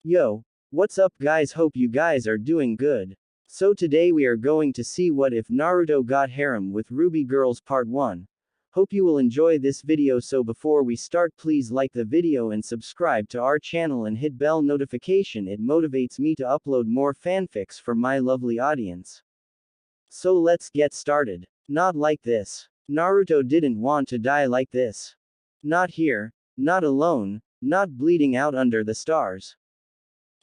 Yo, what's up guys, hope you guys are doing good. So today we are going to see what if Naruto got harem with Ruby Girls part 1. Hope you will enjoy this video, so before we start please like the video and subscribe to our channel and hit bell notification, it motivates me to upload more fanfics for my lovely audience. So let's get started. Not like this. Naruto didn't want to die like this. Not here, not alone, not bleeding out under the stars.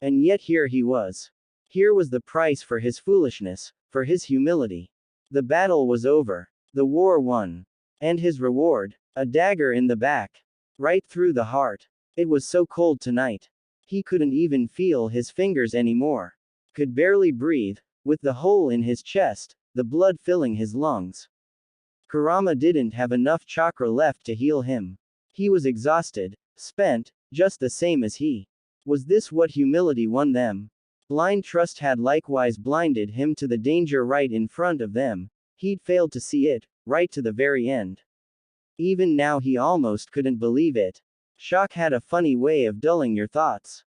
And yet here he was. Here was the price for his foolishness, for his humility. The battle was over. The war won. And his reward? A dagger in the back. Right through the heart. It was so cold tonight. He couldn't even feel his fingers anymore. Could barely breathe, with the hole in his chest, the blood filling his lungs. Kurama didn't have enough chakra left to heal him. He was exhausted, spent, just the same as he. Was this what humility won them? Blind trust had likewise blinded him to the danger right in front of them. He'd failed to see it, right to the very end. Even now he almost couldn't believe it. Shock had a funny way of dulling your thoughts.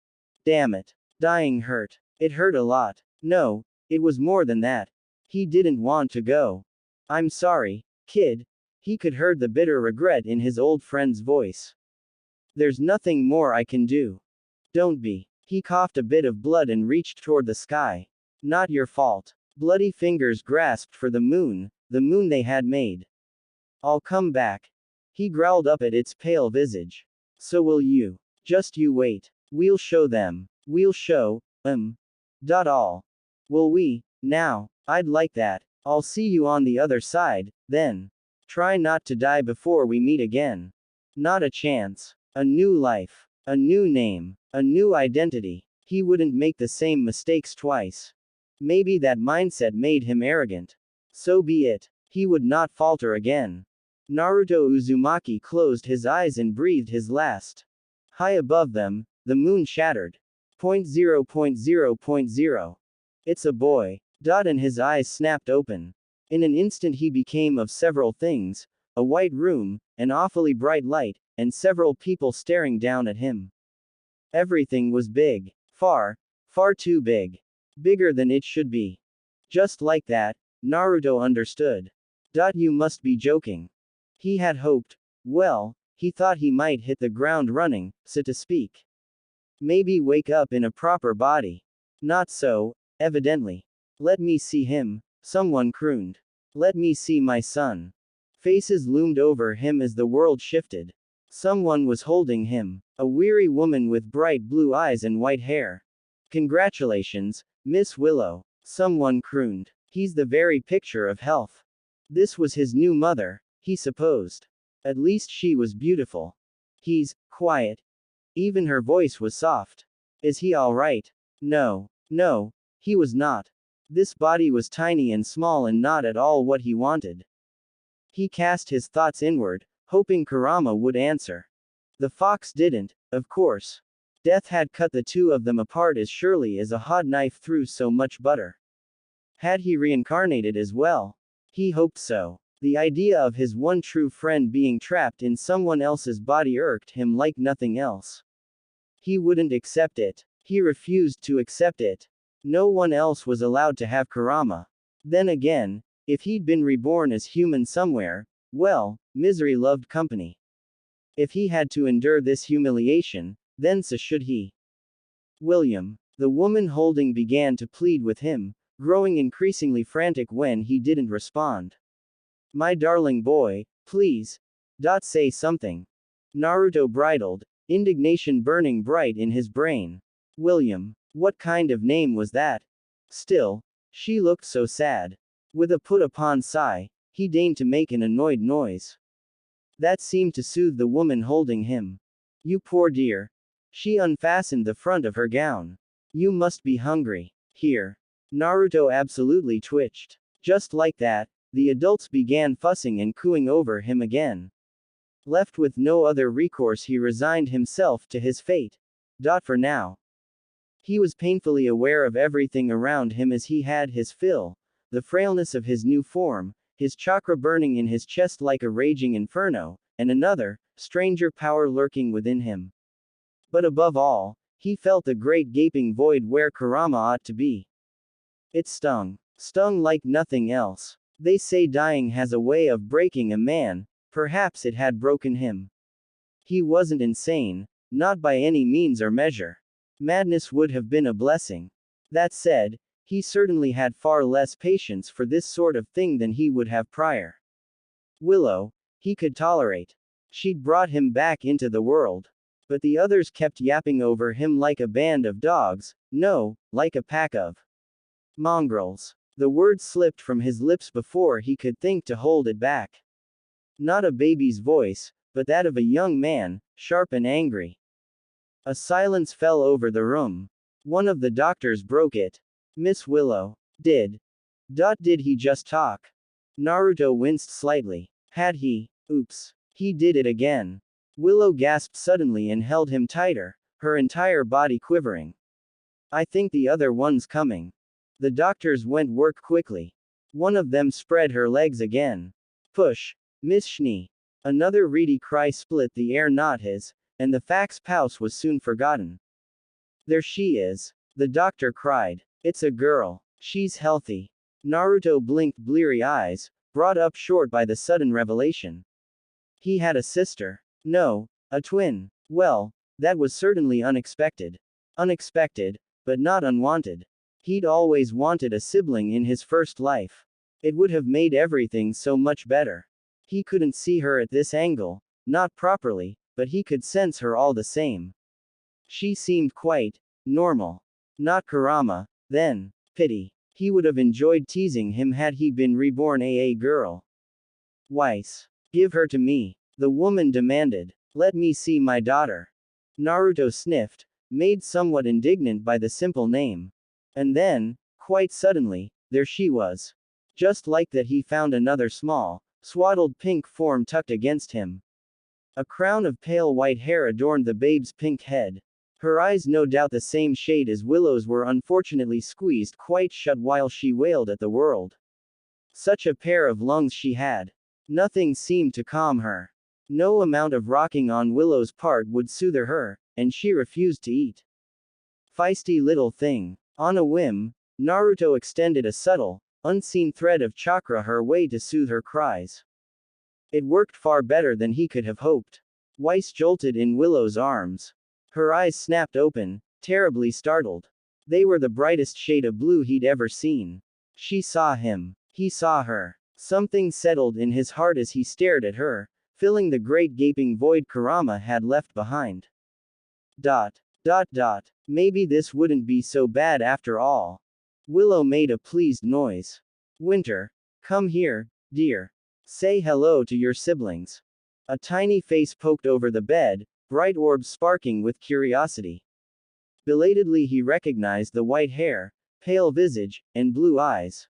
Damn it. Dying hurt. It hurt a lot. No, it was more than that. He didn't want to go. I'm sorry, kid. He could hear the bitter regret in his old friend's voice. There's nothing more I can do. Don't be. He coughed a bit of blood and reached toward the sky. Not your fault. Bloody fingers grasped for the moon they had made. I'll come back. He growled up at its pale visage. So will you. Just you wait. We'll show them. We'll show, all. Will we? Now, I'd like that. I'll see you on the other side, then. Try not to die before we meet again. Not a chance. A new life. A new name. A new identity. He wouldn't make the same mistakes twice. Maybe that mindset made him arrogant. So be it. He would not falter again. Naruto Uzumaki closed his eyes and breathed his last. High above them, the moon shattered. 0.0.0.0. It's a boy. And his eyes snapped open. In an instant he became of several things: a white room, an awfully bright light, and several people staring down at him. Everything was big. Far, far too big. Bigger than it should be. Just like that, Naruto understood. You must be joking. He had hoped, well, he thought he might hit the ground running, so to speak. Maybe wake up in a proper body. Not so, evidently. Let me see him, someone crooned. Let me see my son. Faces loomed over him as the world shifted. Someone was holding him, a weary woman with bright blue eyes and white hair. Congratulations, Miss Willow, someone crooned. He's the very picture of health. This was his new mother, he supposed. At least she was beautiful. He's quiet. Even her voice was soft. Is he all right? No, he was not. This body was tiny and small and not at all what he wanted. He cast his thoughts inward, hoping Kurama would answer. The fox didn't, of course. Death had cut the two of them apart as surely as a hot knife through so much butter. Had he reincarnated as well? He hoped so. The idea of his one true friend being trapped in someone else's body irked him like nothing else. He wouldn't accept it. He refused to accept it. No one else was allowed to have Kurama. Then again, if he'd been reborn as human somewhere, well, misery loved company. If he had to endure this humiliation, then so should he. William. The woman holding began to plead with him, growing increasingly frantic when he didn't respond. My darling boy, please. Say something. Naruto bridled, indignation burning bright in his brain. William. What kind of name was that? Still, she looked so sad. With a put-upon sigh, he deigned to make an annoyed noise. That seemed to soothe the woman holding him. You poor dear. She unfastened the front of her gown. You must be hungry. Here. Naruto absolutely twitched. Just like that, the adults began fussing and cooing over him again. Left with no other recourse, he resigned himself to his fate. For now. He was painfully aware of everything around him as he had his fill. The frailness of his new form, his chakra burning in his chest like a raging inferno, and another, stranger power lurking within him. But above all, He felt the great gaping void where Kurama ought to be. It stung. Stung like nothing else. They say dying has a way of breaking a man, perhaps it had broken him. He wasn't insane, not by any means or measure. Madness would have been a blessing. That said, he certainly had far less patience for this sort of thing than he would have prior. Willow, he could tolerate. She'd brought him back into the world. But the others kept yapping over him like a band of dogs, no, like a pack of mongrels. The word slipped from his lips before he could think to hold it back. Not a baby's voice, but that of a young man, sharp and angry. A silence fell over the room. One of the doctors broke it. Miss Willow. Did he just talk? Naruto winced slightly. Had he? Oops. He did it again. Willow gasped suddenly and held him tighter, her entire body quivering. I think the other one's coming. The doctors went work quickly. One of them spread her legs again. Push. Miss Schnee. Another reedy cry split the air, not his, and the fax pause was soon forgotten. There she is. The doctor cried. It's a girl. She's healthy. Naruto blinked bleary eyes, brought up short by the sudden revelation. He had a sister. No, a twin. Well, that was certainly unexpected. Unexpected, but not unwanted. He'd always wanted a sibling in his first life. It would have made everything so much better. He couldn't see her at this angle, not properly, but he could sense her all the same. She seemed quite normal. Not Kurama, then. Pity. He would have enjoyed teasing him had he been reborn a girl. Weiss. Give her to me. The woman demanded. Let me see my daughter. Naruto sniffed, made somewhat indignant by the simple name. And then, quite suddenly, there she was. Just like that, he found another small, swaddled pink form tucked against him. A crown of pale white hair adorned the babe's pink head. Her eyes, no doubt the same shade as Willow's, were unfortunately squeezed quite shut while she wailed at the world. Such a pair of lungs she had. Nothing seemed to calm her. No amount of rocking on Willow's part would soothe her, and she refused to eat. Feisty little thing. On a whim, Naruto extended a subtle, unseen thread of chakra her way to soothe her cries. It worked far better than he could have hoped. Weiss jolted in Willow's arms. Her eyes snapped open, terribly startled. They were the brightest shade of blue he'd ever seen. She saw him. He saw her. Something settled in his heart as he stared at her, filling the great gaping void Kurama had left behind. Maybe this wouldn't be so bad after all. Willow made a pleased noise. Winter. Come here, dear. Say hello to your siblings. A tiny face poked over the bed, bright orbs sparking with curiosity. Belatedly he recognized the white hair, pale visage, and blue eyes.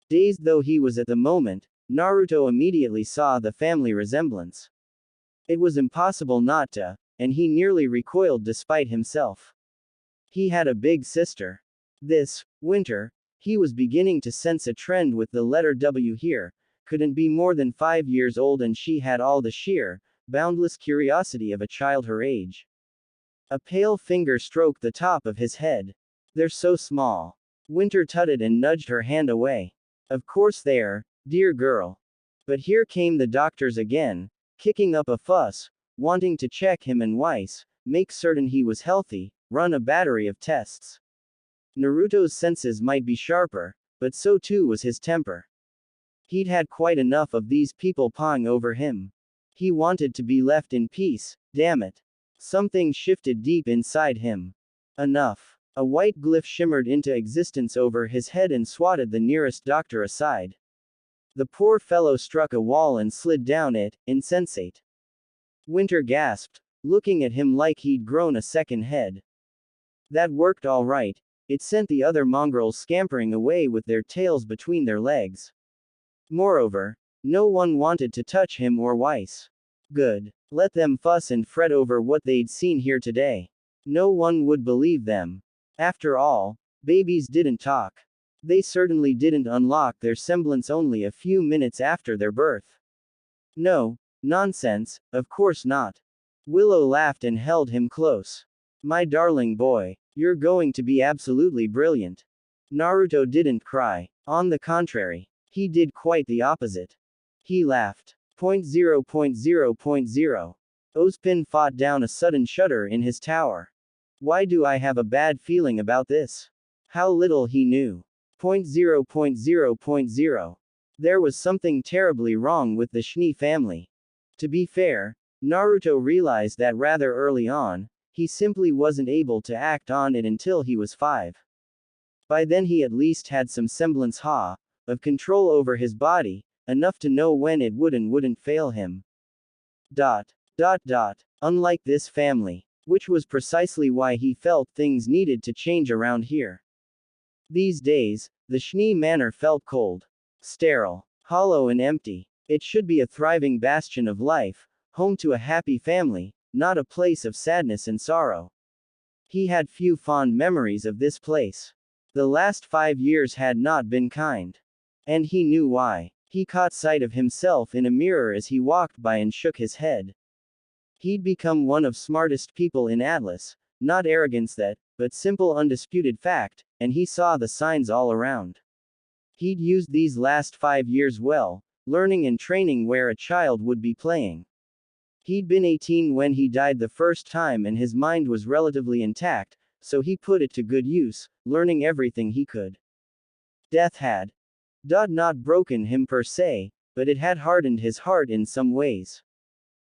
Dazed though he was at the moment, Naruto immediately saw the family resemblance. It was impossible not to, and he nearly recoiled despite himself. He had a big sister. This winter, he was beginning to sense a trend with the letter W here, couldn't be more than 5 years old, and she had all the sheer, boundless curiosity of a child her age. A pale finger stroked the top of his head. They're so small. Winter tutted and nudged her hand away. Of course they are, dear girl. But here came the doctors again, kicking up a fuss, wanting to check him and Weiss, make certain he was healthy, run a battery of tests. Naruto's senses might be sharper, but so too was his temper. He'd had quite enough of these people pawing over him. He wanted to be left in peace, damn it. Something shifted deep inside him. Enough. A white glyph shimmered into existence over his head and swatted the nearest doctor aside. The poor fellow struck a wall and slid down it, insensate. Winter gasped, looking at him like he'd grown a second head. That worked all right. It sent the other mongrels scampering away with their tails between their legs. Moreover, no one wanted to touch him or Weiss. Good. Let them fuss and fret over what they'd seen here today. No one would believe them. After all, babies didn't talk. They certainly didn't unlock their semblance only a few minutes after their birth. No, nonsense, of course not. Willow laughed and held him close. My darling boy, you're going to be absolutely brilliant. Naruto didn't cry. On the contrary, he did quite the opposite. He laughed. Point zero point zero point zero. Ozpin fought down a sudden shudder in his tower. Why do I have a bad feeling about this? How little he knew. Point zero point zero point zero. There was something terribly wrong with the Schnee family. To be fair, Naruto realized that rather early on, he simply wasn't able to act on it until he was 5. By then he at least had some semblance of control over his body, enough to know when it would and wouldn't fail him. Unlike this family, which was precisely why he felt things needed to change around here. These days, the Schnee manor felt cold, sterile, hollow and empty. It should be a thriving bastion of life, home to a happy family, not a place of sadness and sorrow. He had few fond memories of this place. The last 5 years had not been kind. And he knew why. He caught sight of himself in a mirror as he walked by and shook his head. He'd become one of smartest people in Atlas, not arrogance but simple undisputed fact, and he saw the signs all around. He'd used these last 5 years well, learning and training where a child would be playing. He'd been 18 when he died the first time and his mind was relatively intact, so he put it to good use, learning everything he could. Death had not broken him per se, but it had hardened his heart in some ways.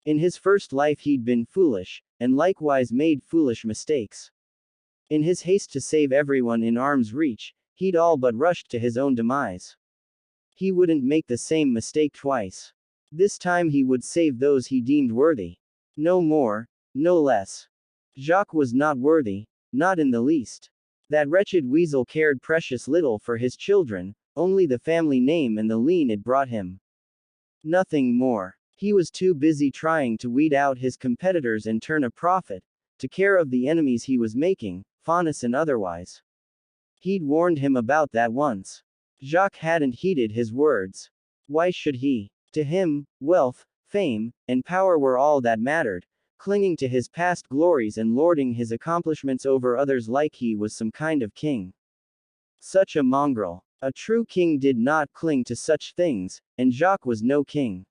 In his first life he'd been foolish, and likewise made foolish mistakes. In his haste to save everyone in arm's reach, he'd all but rushed to his own demise. He wouldn't make the same mistake twice. This time he would save those he deemed worthy. No more, no less. Jacques was not worthy, not in the least. That wretched weasel cared precious little for his children, only the family name and the lien it brought him. Nothing more. He was too busy trying to weed out his competitors and turn a profit, to care of the enemies he was making, Faunus and otherwise. He'd warned him about that once. Jacques hadn't heeded his words. Why should he? To him, wealth, fame, and power were all that mattered, clinging to his past glories and lording his accomplishments over others like he was some kind of king. Such a mongrel. A true king did not cling to such things, and Jacques was no king.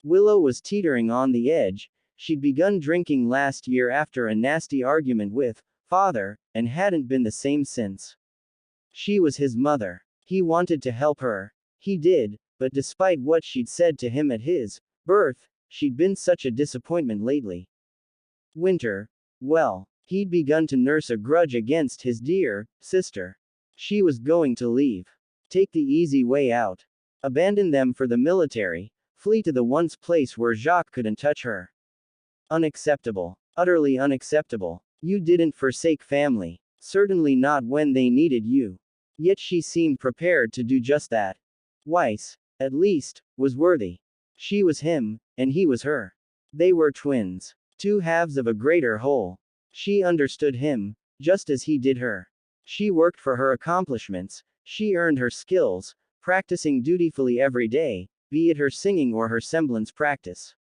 Willow was teetering on the edge. She'd begun drinking last year after a nasty argument with father, and hadn't been the same since. She was his mother. He wanted to help her. He did, but despite what she'd said to him at his birth, she'd been such a disappointment lately. Winter. Well, he'd begun to nurse a grudge against his dear sister. She was going to leave. Take the easy way out. Abandon them for the military. Flee to the once place where Jacques couldn't touch her. Unacceptable. Utterly unacceptable. You didn't forsake family. Certainly not when they needed you. Yet she seemed prepared to do just that. Weiss, at least, was worthy. She was him, and he was her. They were twins. Two halves of a greater whole. She understood him, just as he did her. She worked for her accomplishments, she earned her skills, practicing dutifully every day, be it her singing or her semblance practice.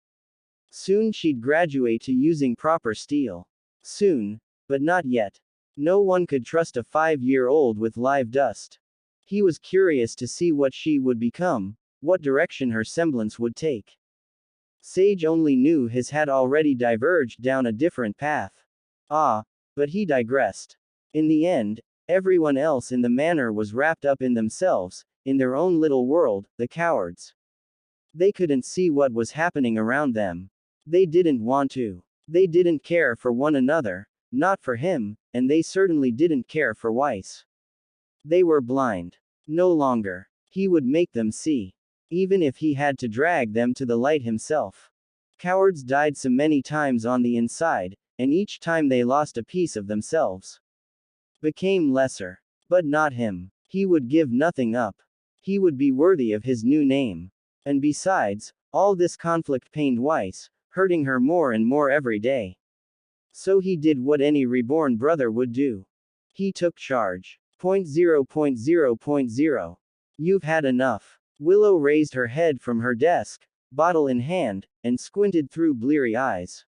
Soon she'd graduate to using proper steel. Soon, but not yet. No one could trust a 5-year-old with live dust. He was curious to see what she would become, what direction her semblance would take. Sage only knew his had already diverged down a different path. But he digressed. In the end, everyone else in the manor was wrapped up in themselves, in their own little world, the cowards. They couldn't see what was happening around them. They didn't want to. They didn't care for one another, not for him, and they certainly didn't care for Weiss. They were blind. No longer. He would make them see. Even if he had to drag them to the light himself. Cowards died so many times on the inside, and each time they lost a piece of themselves. Became lesser. But not him. He would give nothing up. He would be worthy of his new name. And besides, all this conflict pained Weiss, hurting her more and more every day. So he did what any reborn brother would do. He took charge. 0.0.0.0. You've had enough. Willow raised her head from her desk, bottle in hand, and squinted through bleary eyes.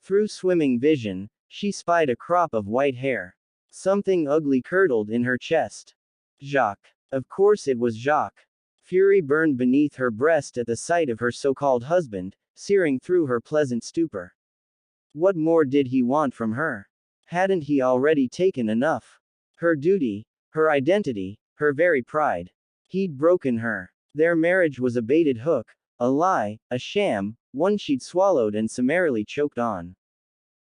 Through swimming vision, She spied a crop of white hair. Something ugly curdled in her chest. Jacques. Of course it was Jacques. Fury burned beneath her breast at the sight of her so-called husband, searing through her pleasant stupor. What more did he want from her? Hadn't he already taken enough? Her duty, her identity, her very pride. He'd broken her. Their marriage was a baited hook, a lie, a sham, one she'd swallowed and summarily choked on.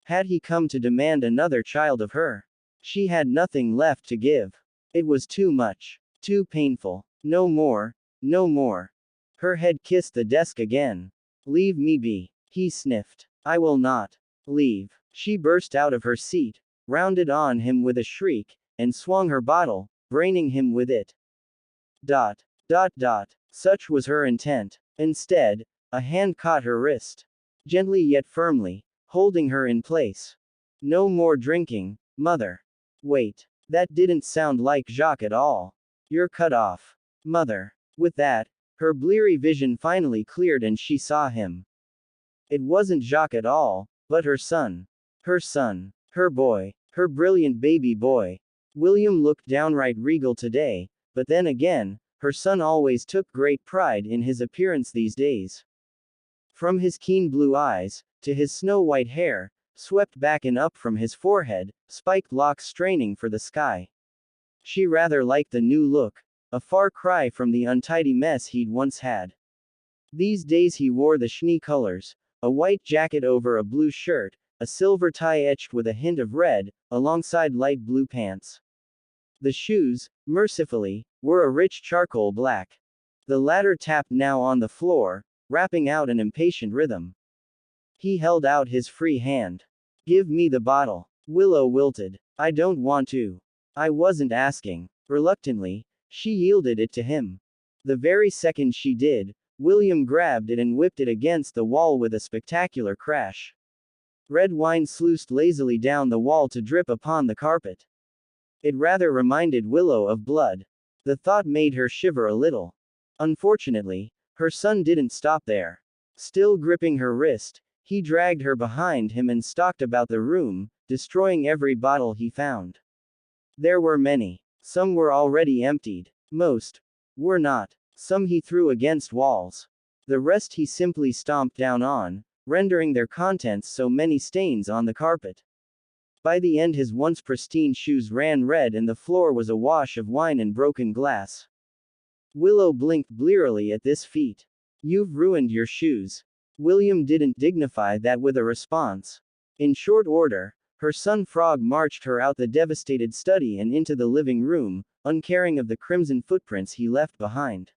Had he come to demand another child of her? She had nothing left to give. It was too much. Too painful. No more. No more. Her head kissed the desk again. Leave me be. He sniffed. I will not. Leave. She burst out of her seat, rounded on him with a shriek, and swung her bottle, braining him with it. Dot. Dot dot. Such was her intent. Instead, a hand caught her wrist. Gently yet firmly, holding her in place. No more drinking, mother. Wait. That didn't sound like Jacques at all. You're cut off. Mother. With that, her bleary vision finally cleared and she saw him. It wasn't Jacques at all, but her son. Her son. Her boy. Her brilliant baby boy. William looked downright regal today, but then again, her son always took great pride in his appearance these days. From his keen blue eyes, to his snow-white hair, swept back and up from his forehead, spiked locks straining for the sky. She rather liked the new look, a far cry from the untidy mess he'd once had. These days he wore the Schnee colors, a white jacket over a blue shirt, a silver tie etched with a hint of red, alongside light blue pants. The shoes, mercifully, were a rich charcoal black. The latter tapped now on the floor, rapping out an impatient rhythm. He held out his free hand. Give me the bottle. Willow wilted. I don't want to. I wasn't asking. Reluctantly, she yielded it to him. The very second she did, William grabbed it and whipped it against the wall with a spectacular crash. Red wine sluiced lazily down the wall to drip upon the carpet. It rather reminded Willow of blood. The thought made her shiver a little. Unfortunately, her son didn't stop there. Still gripping her wrist, he dragged her behind him and stalked about the room, destroying every bottle he found. There were many. Some were already emptied. Most were not. Some he threw against walls. The rest he simply stomped down on, rendering their contents so many stains on the carpet. By the end his once pristine shoes ran red and the floor was awash of wine and broken glass. Willow blinked blearily at this feat. You've ruined your shoes. William didn't dignify that with a response. In short order, her son Frog marched her out the devastated study and into the living room, uncaring of the crimson footprints he left behind.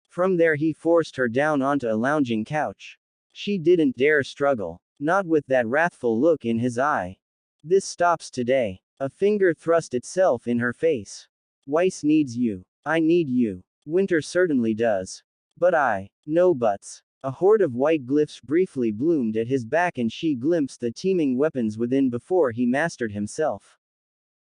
From there he forced her down onto a lounging couch. She didn't dare struggle. Not with that wrathful look in his eye. This stops today. A finger thrust itself in her face. Weiss needs you. I need you. Winter certainly does. But no buts. A horde of white glyphs briefly bloomed at his back and she glimpsed the teeming weapons within before he mastered himself.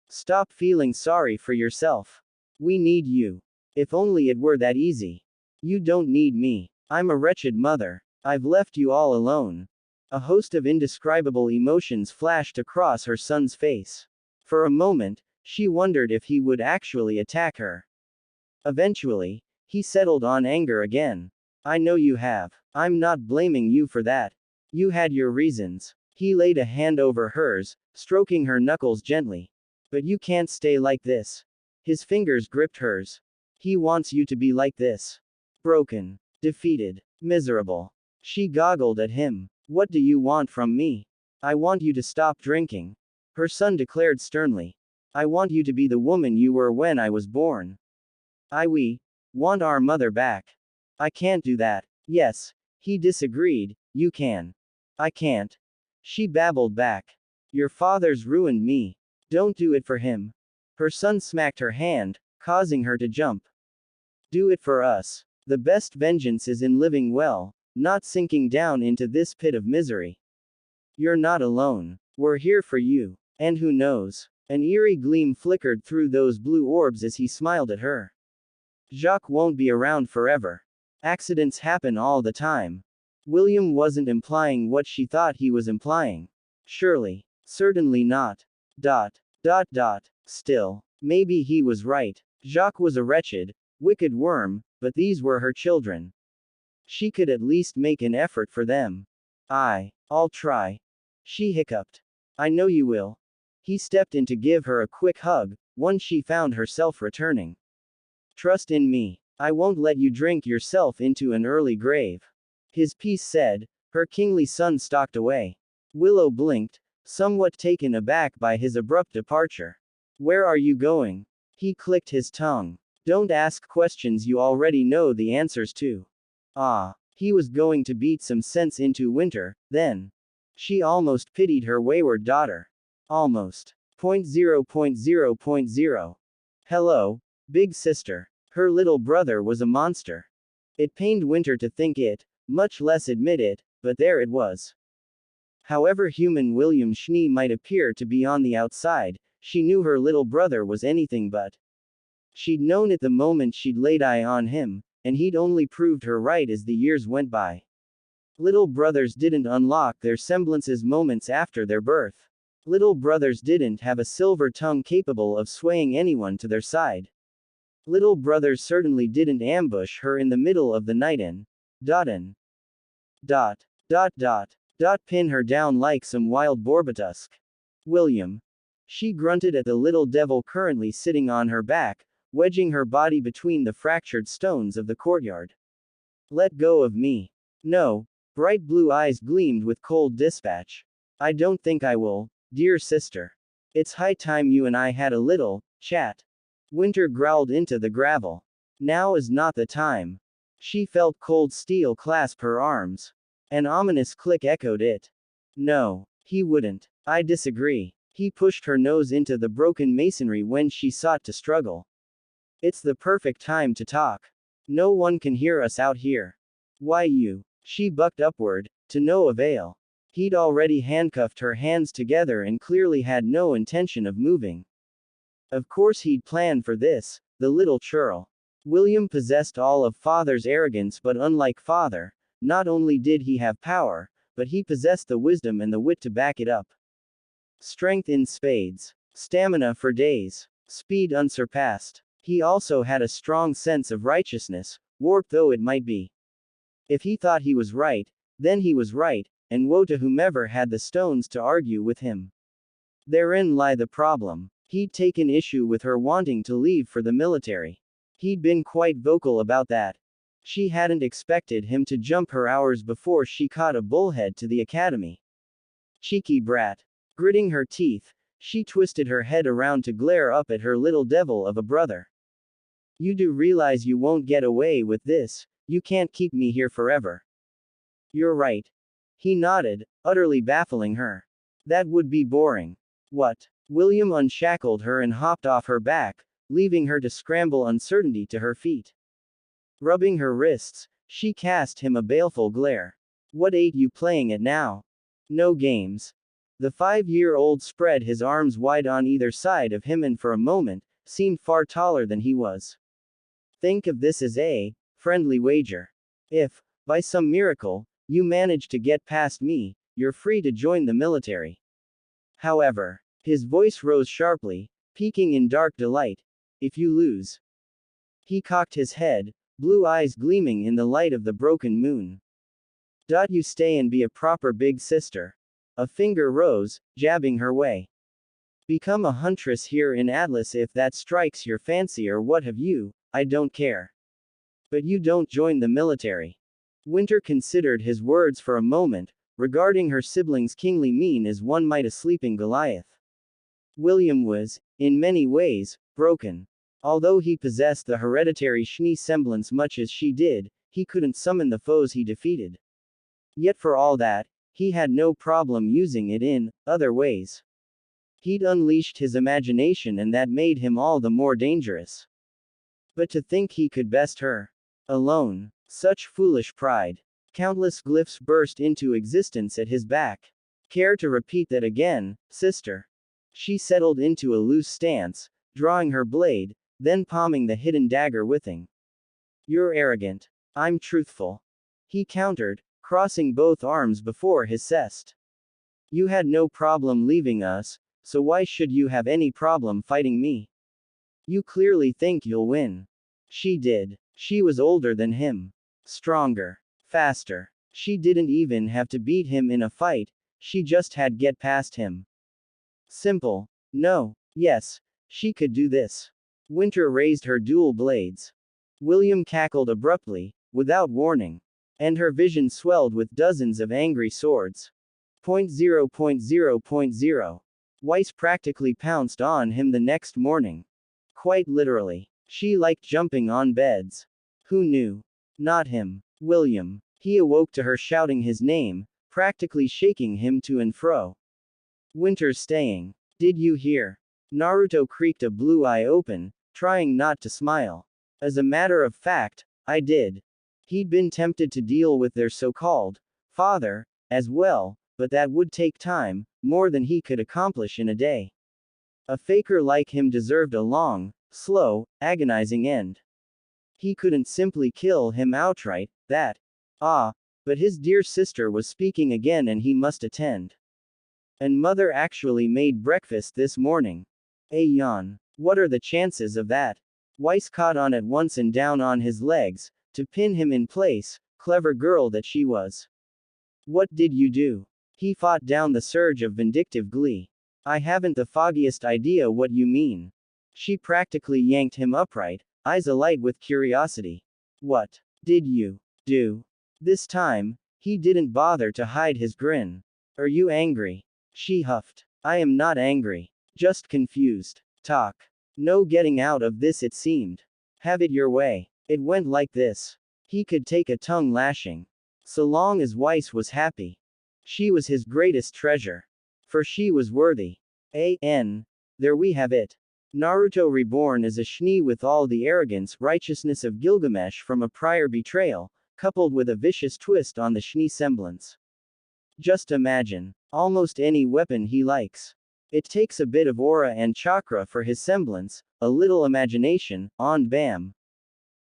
Stop feeling sorry for yourself. We need you. If only it were that easy. You don't need me. I'm a wretched mother. I've left you all alone. A host of indescribable emotions flashed across her son's face. For a moment, she wondered if he would actually attack her. Eventually, he settled on anger again. I know you have. I'm not blaming you for that. You had your reasons. He laid a hand over hers, stroking her knuckles gently. But you can't stay like this. His fingers gripped hers. He wants you to be like this. Broken. Defeated. Miserable. She goggled at him. What do you want from me? I want you to stop drinking. Her son declared sternly. I want you to be the woman you were when I was born. We want our mother back. I can't do that. Yes. He disagreed. You can. I can't. She babbled back. Your father's ruined me. Don't do it for him. Her son smacked her hand, causing her to jump. Do it for us. The best vengeance is in living well, not sinking down into this pit of misery. You're not alone. We're here for you. And who knows? An eerie gleam flickered through those blue orbs as he smiled at her. Jacques won't be around forever. Accidents happen all the time. William wasn't implying what she thought he was implying. Surely. Certainly not. Dot. Dot dot. Still. Maybe he was right. Jacques was a wretched, wicked worm, but these were her children. She could at least make an effort for them. I'll try. She hiccuped. I know you will. He stepped in to give her a quick hug, one she found herself returning. Trust in me. I won't let you drink yourself into an early grave. His piece said. Her kingly son stalked away. Willow blinked, somewhat taken aback by his abrupt departure. Where are you going? He clicked his tongue. Don't ask questions you already know the answers to. He was going to beat some sense into Winter, then. She almost pitied her wayward daughter. Almost. 0.0.0.0. Hello, big sister. Her little brother was a monster. It pained Winter to think it, much less admit it, but there it was. However human William Schnee might appear to be on the outside, she knew her little brother was anything but. She'd known it the moment she'd laid eye on him, and he'd only proved her right as the years went by. Little brothers didn't unlock their semblances moments after their birth. Little brothers didn't have a silver tongue capable of swaying anyone to their side. Little brothers certainly didn't ambush her in the middle of the night and pin her down like some wild Borbatusk. William. She grunted at the little devil currently sitting on her back, wedging her body between the fractured stones of the courtyard. Let go of me. No. Bright blue eyes gleamed with cold dispatch. I don't think I will, dear sister. It's high time you and I had a little chat. Winter growled into the gravel. Now is not the time. She felt cold steel clasp her arms. An ominous click echoed it. No, he wouldn't. I disagree. He pushed her nose into the broken masonry when she sought to struggle. It's the perfect time to talk. No one can hear us out here. Why you? She bucked upward, to no avail. He'd already handcuffed her hands together and clearly had no intention of moving. Of course he'd planned for this, the little churl. William possessed all of Father's arrogance, but unlike Father, not only did he have power, but he possessed the wisdom and the wit to back it up. Strength in spades. Stamina for days. Speed unsurpassed. He also had a strong sense of righteousness, warped though it might be. If he thought he was right, then he was right, and woe to whomever had the stones to argue with him. Therein lay the problem. He'd taken issue with her wanting to leave for the military. He'd been quite vocal about that. She hadn't expected him to jump her hours before she caught a bullhead to the academy. Cheeky brat. Gritting her teeth, she twisted her head around to glare up at her little devil of a brother. You do realize you won't get away with this, you can't keep me here forever. You're right. He nodded, utterly baffling her. That would be boring. What? William unshackled her and hopped off her back, leaving her to scramble uncertainty to her feet. Rubbing her wrists, she cast him a baleful glare. What ate you playing at now? No games. The 5-year-old spread his arms wide on either side of him and for a moment, seemed far taller than he was. Think of this as a friendly wager. If, by some miracle, you manage to get past me, you're free to join the military. However, his voice rose sharply, peaking in dark delight. If you lose. He cocked his head, blue eyes gleaming in the light of the broken moon. You stay and be a proper big sister. A finger rose, jabbing her way. Become a huntress here in Atlas if that strikes your fancy or what have you, I don't care. But you don't join the military. Winter considered his words for a moment, regarding her sibling's kingly mien as one might a sleeping Goliath. William was, in many ways, broken. Although he possessed the hereditary Schnee semblance much as she did, he couldn't summon the foes he defeated. Yet for all that, he had no problem using it in other ways. He'd unleashed his imagination and that made him all the more dangerous. But to think he could best her alone, such foolish pride. Countless glyphs burst into existence at his back. Care to repeat that again, sister? She settled into a loose stance, drawing her blade, then palming the hidden dagger withing. You're arrogant. I'm truthful. He countered, crossing both arms before his chest. You had no problem leaving us, so why should you have any problem fighting me? You clearly think you'll win. She did. She was older than him. Stronger. Faster. She didn't even have to beat him in a fight, she just had get past him. Simple. No. Yes. She could do this. Winter raised her dual blades. William cackled abruptly, without warning. And her vision swelled with dozens of angry swords. 0.0.0.0. Weiss practically pounced on him the next morning. Quite literally. She liked jumping on beds. Who knew? Not him. William. He awoke to her shouting his name, practically shaking him to and fro. Winter's staying. Did you hear? Naruto creaked a blue eye open, trying not to smile. As a matter of fact, I did. He'd been tempted to deal with their so-called father, as well, but that would take time, more than he could accomplish in a day. A faker like him deserved a long, slow, agonizing end. He couldn't simply kill him outright, that. But his dear sister was speaking again and he must attend. And mother actually made breakfast this morning. A yawn. What are the chances of that? Weiss caught on at once and down on his legs, to pin him in place, clever girl that she was. What did you do? He fought down the surge of vindictive glee. I haven't the foggiest idea what you mean. She practically yanked him upright, eyes alight with curiosity. What did you do? This time, he didn't bother to hide his grin. Are you angry? She huffed. I am not angry. Just confused. Talk. No getting out of this it seemed. Have it your way. It went like this. He could take a tongue lashing. So long as Weiss was happy. She was his greatest treasure. For she was worthy. There we have it. Naruto reborn as a Shnee with all the arrogance, righteousness of Gilgamesh from a prior betrayal, coupled with a vicious twist on the Shnee semblance. Just imagine. Almost any weapon he likes. It takes a bit of aura and chakra for his semblance, a little imagination, on bam.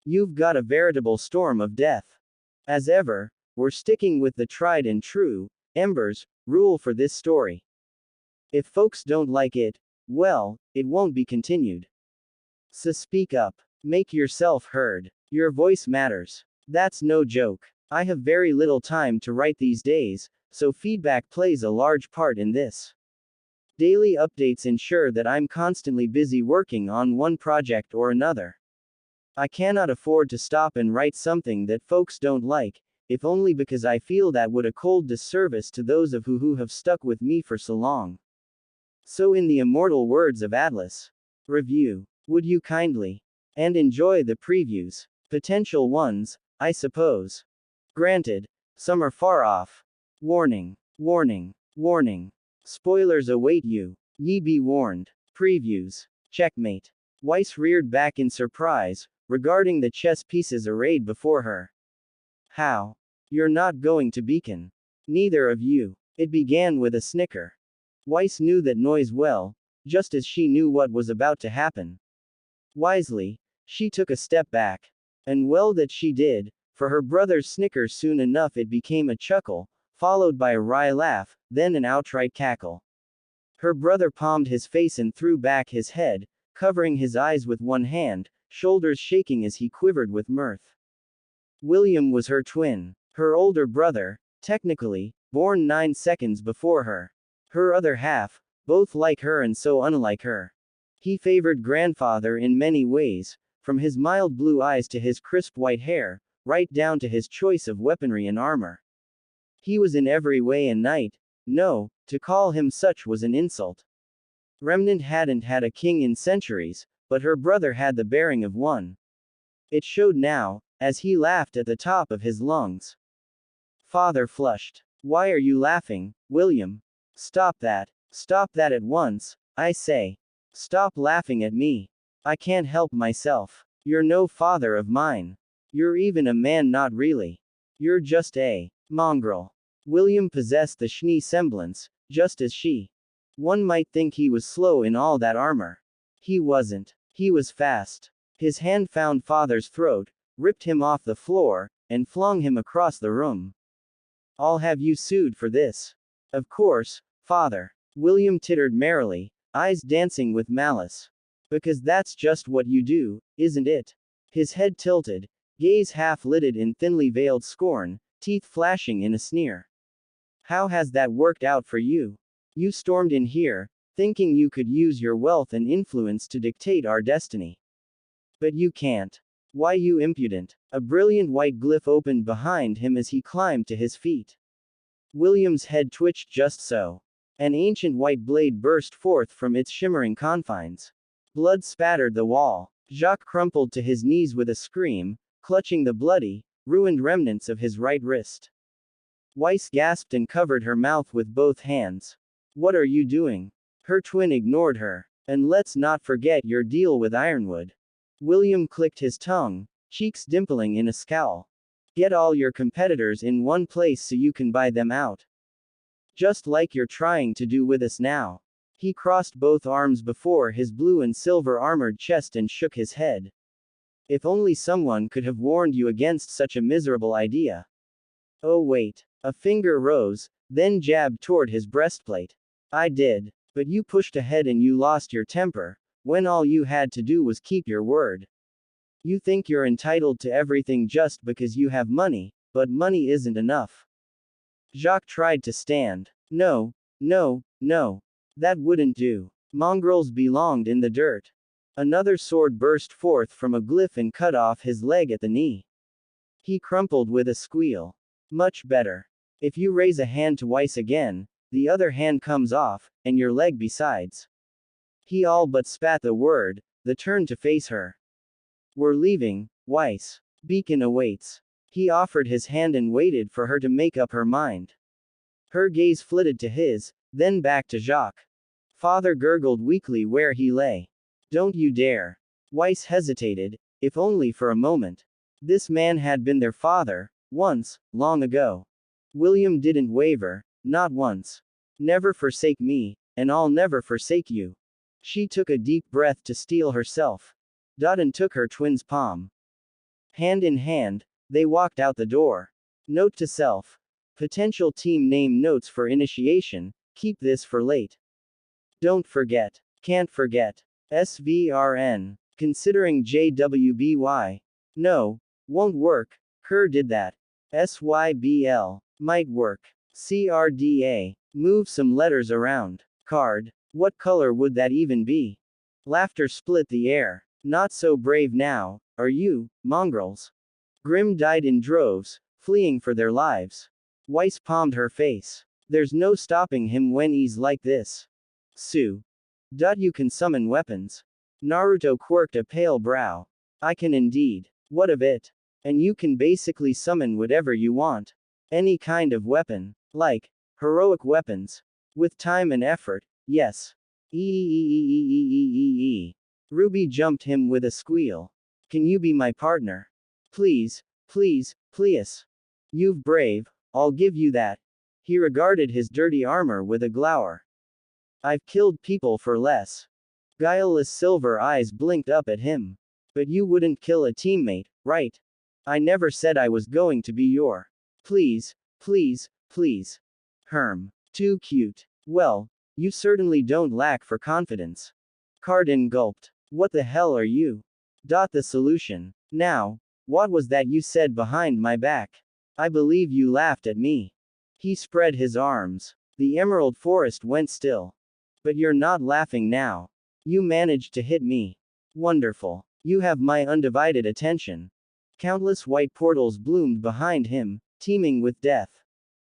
You've got a veritable storm of death. As ever, we're sticking with the tried and true, Embers, rule for this story. If folks don't like it, well, it won't be continued. So speak up. Make yourself heard. Your voice matters. That's no joke. I have very little time to write these days, so feedback plays a large part in this. Daily updates ensure that I'm constantly busy working on one project or another. I cannot afford to stop and write something that folks don't like, if only because I feel that would a cold disservice to those of who have stuck with me for so long. So in the immortal words of Atlas, review, would you kindly, and enjoy the previews, potential ones, I suppose. Granted, some are far off. Warning, warning, warning. Spoilers await you. Ye be warned. Previews. Checkmate. Weiss reared back in surprise, regarding the chess pieces arrayed before her. How? You're not going to beacon. Neither of you. It began with a snicker. Weiss knew that noise well, just as she knew what was about to happen. Wisely, she took a step back. And well that she did, for her brother's snicker soon enough it became a chuckle, followed by a wry laugh, then an outright cackle. Her brother palmed his face and threw back his head, covering his eyes with one hand, shoulders shaking as he quivered with mirth. William was her twin, her older brother, technically, born 9 seconds before her. Her other half, both like her and so unlike her. He favored grandfather in many ways, from his mild blue eyes to his crisp white hair, right down to his choice of weaponry and armor. He was in every way a knight. No, to call him such was an insult. Remnant hadn't had a king in centuries, but her brother had the bearing of one. It showed now, as he laughed at the top of his lungs. Father flushed. Why are you laughing, William? Stop that. Stop that at once, I say. Stop laughing at me. I can't help myself. You're no father of mine. You're even a man not really. You're just a mongrel. William possessed the Shnee semblance, just as she. One might think he was slow in all that armor. He wasn't. He was fast. His hand found father's throat, ripped him off the floor, and flung him across the room. I'll have you sued for this. Of course, Father. William tittered merrily, eyes dancing with malice. Because that's just what you do, isn't it? His head tilted, gaze half-lidded in thinly veiled scorn, teeth flashing in a sneer. How has that worked out for you? You stormed in here, thinking you could use your wealth and influence to dictate our destiny. But you can't. Why, you impudent? A brilliant white glyph opened behind him as he climbed to his feet. William's head twitched just so. An ancient white blade burst forth from its shimmering confines. Blood spattered the wall. Jacques crumpled to his knees with a scream, clutching the bloody, ruined remnants of his right wrist. Weiss gasped and covered her mouth with both hands. What are you doing? Her twin ignored her. And let's not forget your deal with Ironwood. William clicked his tongue, cheeks dimpling in a scowl. Get all your competitors in one place so you can buy them out. Just like you're trying to do with us now. He crossed both arms before his blue and silver armored chest and shook his head. If only someone could have warned you against such a miserable idea. Oh wait. A finger rose, then jabbed toward his breastplate. I did. But you pushed ahead and you lost your temper, when all you had to do was keep your word. You think you're entitled to everything just because you have money, but money isn't enough. Jacques tried to stand. No, no, no. That wouldn't do. Mongrels belonged in the dirt. Another sword burst forth from a glyph and cut off his leg at the knee. He crumpled with a squeal. Much better. If you raise a hand to Weiss again, the other hand comes off, and your leg besides. He all but spat the word, the turn to face her. We're leaving, Weiss. Beacon awaits. He offered his hand and waited for her to make up her mind. Her gaze flitted to his, then back to Jacques. Father gurgled weakly where he lay. Don't you dare. Weiss hesitated, if only for a moment. This man had been their father, once, long ago. William didn't waver, not once. Never forsake me, and I'll never forsake you. She took a deep breath to steel herself. And took her twin's palm. Hand in hand, they walked out the door. Note to self. Potential team name notes for initiation, keep this for late. Don't forget. Can't forget. SVRN. Considering JWBY. No, won't work. Kerr did that. SYBL. Might work. CRDA. Move some letters around. Card. What color would that even be? Laughter split the air. Not so brave now, are you, mongrels? Grimm died in droves, fleeing for their lives. Weiss palmed her face. There's no stopping him when he's like this. Sue. You can summon weapons. Naruto quirked a pale brow. I can indeed. What of it? And you can basically summon whatever you want. Any kind of weapon. Like, heroic weapons. With time and effort, yes. Ruby jumped him with a squeal. Can you be my partner? Please, please, please. You've brave, I'll give you that. He regarded his dirty armor with a glower. I've killed people for less. Guileless silver eyes blinked up at him. But you wouldn't kill a teammate, right? I never said I was going to be your. Please, please, please. Too cute. Well, you certainly don't lack for confidence. Cardin gulped. What the hell are you? The solution. Now, what was that you said behind my back? I believe you laughed at me. He spread his arms. The emerald forest went still. But you're not laughing now. You managed to hit me. Wonderful. You have my undivided attention. Countless white portals bloomed behind him, teeming with death.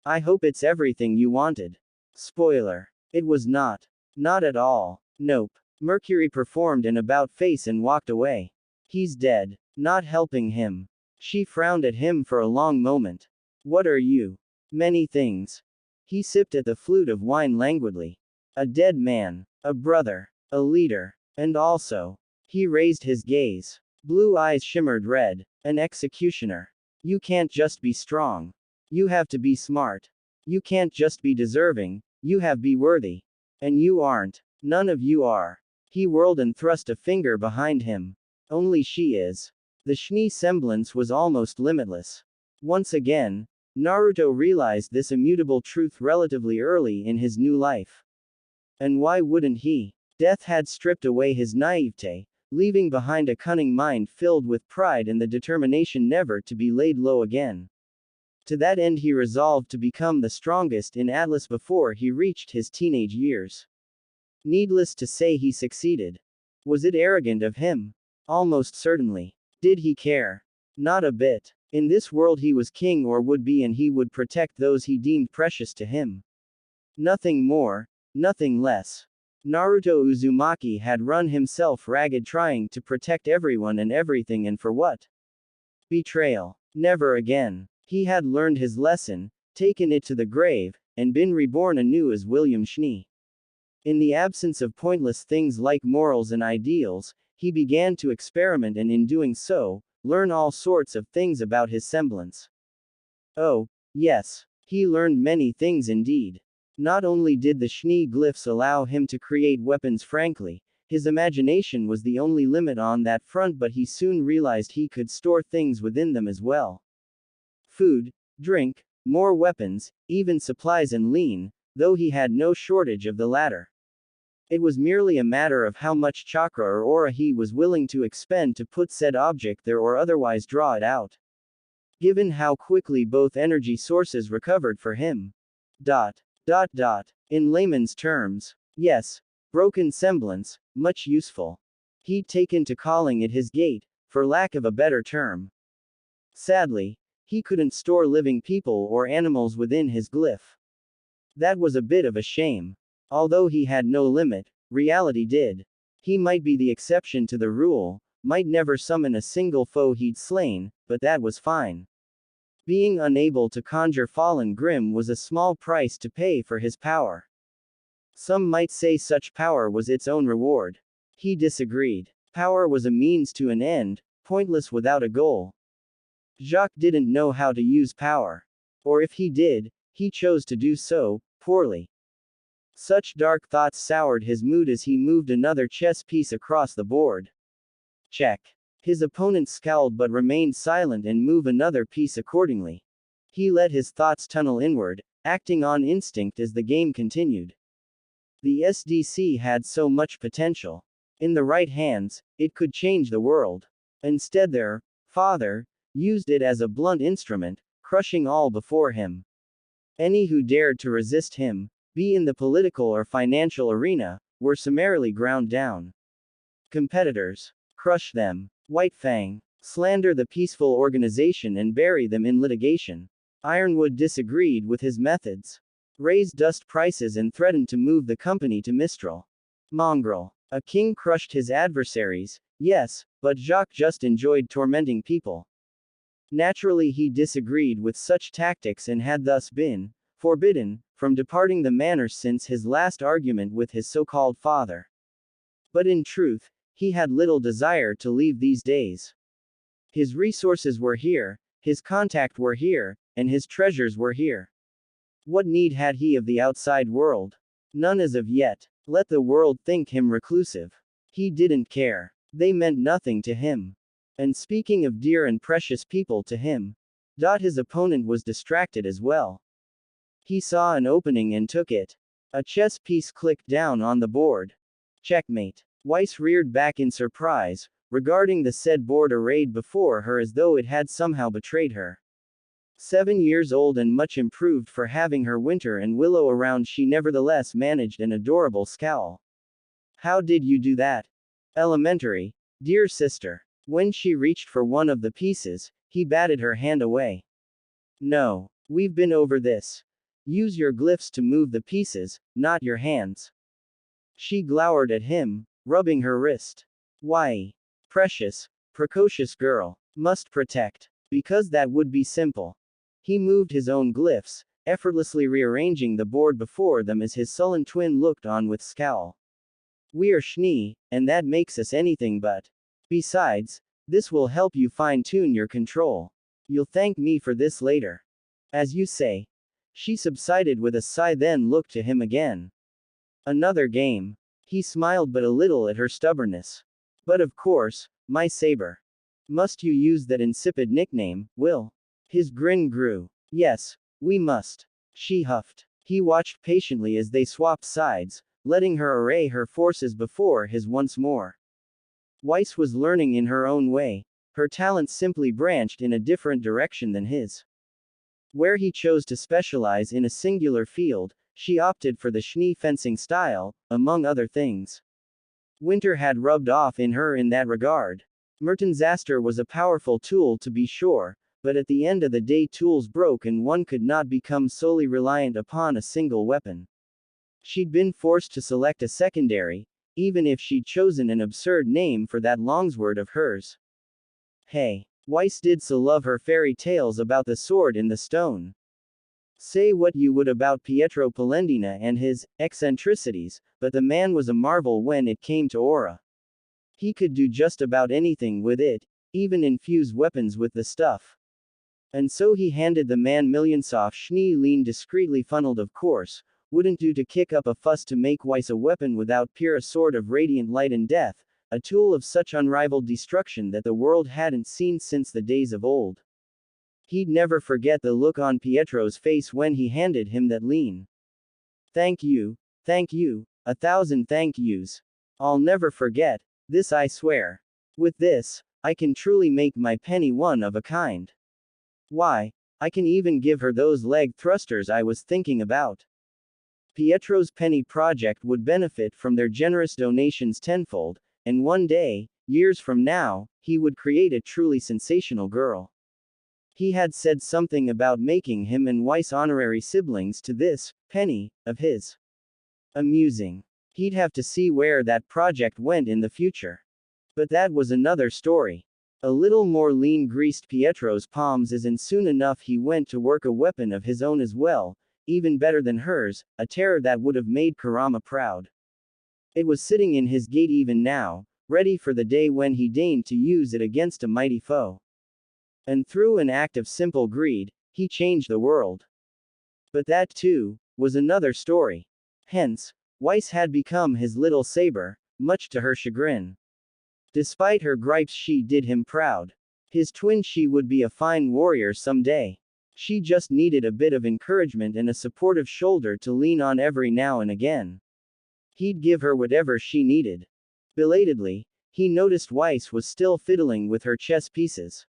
I hope it's everything you wanted. Spoiler. It was not. Not at all. Nope. Mercury performed an about-face and walked away. He's dead. Not helping him. She frowned at him for a long moment. What are you? Many things. He sipped at the flute of wine languidly. A dead man. A brother. A leader. And also. He raised his gaze. Blue eyes shimmered red. An executioner. You can't just be strong. You have to be smart. You can't just be deserving, you have be worthy. And you aren't. None of you are. He whirled and thrust a finger behind him. Only she is. The Schnee semblance was almost limitless. Once again, Naruto realized this immutable truth relatively early in his new life. And why wouldn't he? Death had stripped away his naivete, leaving behind a cunning mind filled with pride and the determination never to be laid low again. To that end he resolved to become the strongest in Atlas before he reached his teenage years. Needless to say he succeeded. Was it arrogant of him? Almost certainly. Did he care? Not a bit. In this world he was king or would be, and he would protect those he deemed precious to him. Nothing more, nothing less. Naruto Uzumaki had run himself ragged trying to protect everyone and everything, and for what? Betrayal. Never again. He had learned his lesson, taken it to the grave, and been reborn anew as William Schnee. In the absence of pointless things like morals and ideals, he began to experiment and in doing so, learn all sorts of things about his semblance. Oh, yes. He learned many things indeed. Not only did the Schnee glyphs allow him to create weapons frankly, his imagination was the only limit on that front, but he soon realized he could store things within them as well. Food, drink, more weapons, even supplies and lean, though he had no shortage of the latter. It was merely a matter of how much chakra or aura he was willing to expend to put said object there or otherwise draw it out. Given how quickly both energy sources recovered for him. In layman's terms, yes, broken semblance, much useful. He'd taken to calling it his gate, for lack of a better term. Sadly, he couldn't store living people or animals within his glyph. That was a bit of a shame. Although he had no limit, reality did. He might be the exception to the rule, might never summon a single foe he'd slain, but that was fine. Being unable to conjure fallen Grimm was a small price to pay for his power. Some might say such power was its own reward. He disagreed. Power was a means to an end, pointless without a goal. Jacques didn't know how to use power. Or if he did, he chose to do so, poorly. Such dark thoughts soured his mood as he moved another chess piece across the board. Check. His opponent scowled but remained silent and moved another piece accordingly. He let his thoughts tunnel inward, acting on instinct as the game continued. The SDC had so much potential. In the right hands, it could change the world. Instead their father used it as a blunt instrument, crushing all before him. Any who dared to resist him, be in the political or financial arena, were summarily ground down. Competitors. Crush them. White Fang. Slander the peaceful organization and bury them in litigation. Ironwood disagreed with his methods. Raised dust prices and threatened to move the company to Mistral. Mongrel. A king crushed his adversaries, yes, but Jacques just enjoyed tormenting people. Naturally he disagreed with such tactics and had thus been forbidden from departing the manor since his last argument with his so-called father. But in truth, he had little desire to leave these days. His resources were here, his contact were here, and his treasures were here. What need had he of the outside world? None as of yet. Let the world think him reclusive. He didn't care. They meant nothing to him. And speaking of dear and precious people to him, his opponent was distracted as well. He saw an opening and took it. A chess piece clicked down on the board. Checkmate. Weiss reared back in surprise, regarding the said board arrayed before her as though it had somehow betrayed her. 7 years old and much improved for having her winter and willow around, she nevertheless managed an adorable scowl. How did you do that? Elementary. Dear sister. When she reached for one of the pieces, he batted her hand away. No. We've been over this. Use your glyphs to move the pieces, not your hands. She glowered at him, rubbing her wrist. Why? Precious, precocious girl. Must protect. Because that would be simple. He moved his own glyphs, effortlessly rearranging the board before them as his sullen twin looked on with scowl. We're Schnee, and that makes us anything but. Besides, this will help you fine-tune your control. You'll thank me for this later. As you say. She subsided with a sigh, then looked to him again. Another game. He smiled but a little at her stubbornness. But of course, my saber. Must you use that insipid nickname, Will? His grin grew. Yes, we must. She huffed. He watched patiently as they swapped sides, letting her array her forces before his once more. Weiss was learning in her own way. Her talents simply branched in a different direction than his. Where he chose to specialize in a singular field, she opted for the Schnee fencing style, among other things. Winter had rubbed off in her in that regard. Mertenzaster was a powerful tool to be sure, but at the end of the day tools broke and one could not become solely reliant upon a single weapon. She'd been forced to select a secondary, even if she'd chosen an absurd name for that longsword of hers. Hey. Weiss did so love her fairy tales about the sword in the stone. Say what you would about Pietro Polendina and his eccentricities, but the man was a marvel when it came to aura. He could do just about anything with it, even infuse weapons with the stuff. And so he handed the man Millionsoft Schnee lean discreetly funneled of course, wouldn't do to kick up a fuss to make Weiss a weapon without pure a sword of radiant light and death, a tool of such unrivaled destruction that the world hadn't seen since the days of old. He'd never forget the look on Pietro's face when he handed him that lean. Thank you, 1,000 thank yous. I'll never forget, this I swear. With this, I can truly make my penny one of a kind. Why, I can even give her those leg thrusters I was thinking about. Pietro's penny project would benefit from their generous donations tenfold, and one day, years from now, he would create a truly sensational girl. He had said something about making him and Weiss honorary siblings to this penny of his. Amusing. He'd have to see where that project went in the future. But that was another story. A little more lean greased Pietro's palms and soon enough he went to work a weapon of his own as well, even better than hers, a terror that would have made Karama proud. It was sitting in his gate even now, ready for the day when he deigned to use it against a mighty foe. And through an act of simple greed, he changed the world. But that, too, was another story. Hence, Weiss had become his little saber, much to her chagrin. Despite her gripes she did him proud. His twin she would be a fine warrior someday. She just needed a bit of encouragement and a supportive shoulder to lean on every now and again. He'd give her whatever she needed. Belatedly, he noticed Weiss was still fiddling with her chess pieces.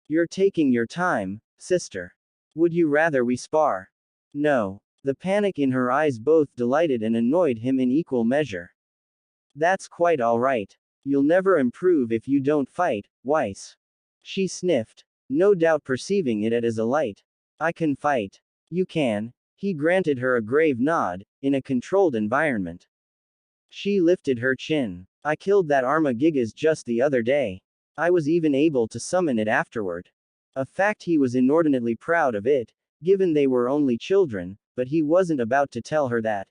You're taking your time, sister. Would you rather we spar? No. The panic in her eyes both delighted and annoyed him in equal measure. That's quite all right. You'll never improve if you don't fight, Weiss. She sniffed, no doubt perceiving it as a light. I can fight. You can. He granted her a grave nod, in a controlled environment. She lifted her chin. I killed that Armagigas just the other day. I was even able to summon it afterward. A fact he was inordinately proud of it, given they were only children, but he wasn't about to tell her that.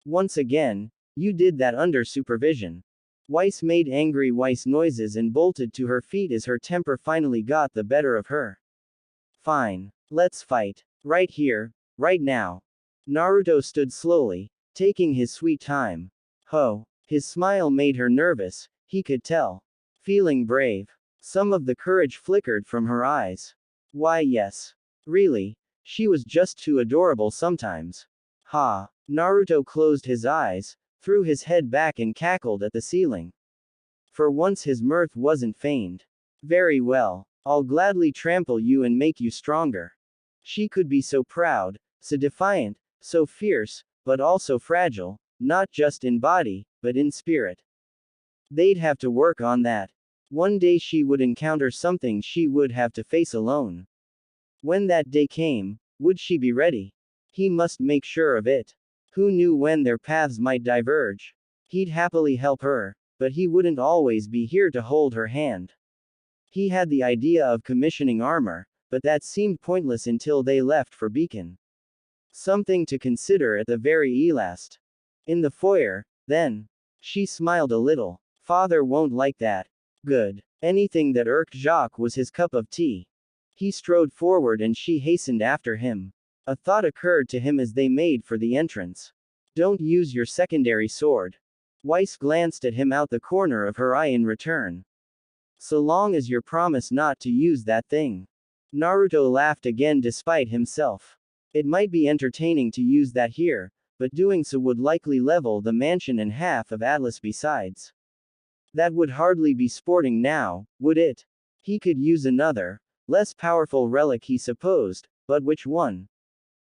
Once again, you did that under supervision. Weiss made angry Weiss noises and bolted to her feet as her temper finally got the better of her. Fine. Let's fight. Right here, right now. Naruto stood slowly, taking his sweet time. Ho. His smile made her nervous, he could tell. Feeling brave. Some of the courage flickered from her eyes. Why yes. Really. She was just too adorable sometimes. Ha. Naruto closed his eyes, threw his head back and cackled at the ceiling. For once his mirth wasn't feigned. Very well. I'll gladly trample you and make you stronger. She could be so proud, so defiant, so fierce, but also fragile, not just in body, but in spirit. They'd have to work on that. One day she would encounter something she would have to face alone. When that day came, would she be ready? He must make sure of it. Who knew when their paths might diverge? He'd happily help her, but he wouldn't always be here to hold her hand. He had the idea of commissioning armor, but that seemed pointless until they left for Beacon. Something to consider at the very last. In the foyer, then. She smiled a little. Father won't like that. Good. Anything that irked Jacques was his cup of tea. He strode forward and she hastened after him. A thought occurred to him as they made for the entrance. Don't use your secondary sword. Weiss glanced at him out the corner of her eye in return. So long as you promise not to use that thing. Naruto laughed again despite himself. It might be entertaining to use that here, but doing so would likely level the mansion and half of Atlas besides. That would hardly be sporting now, would it? He could use another, less powerful relic he supposed, but which one?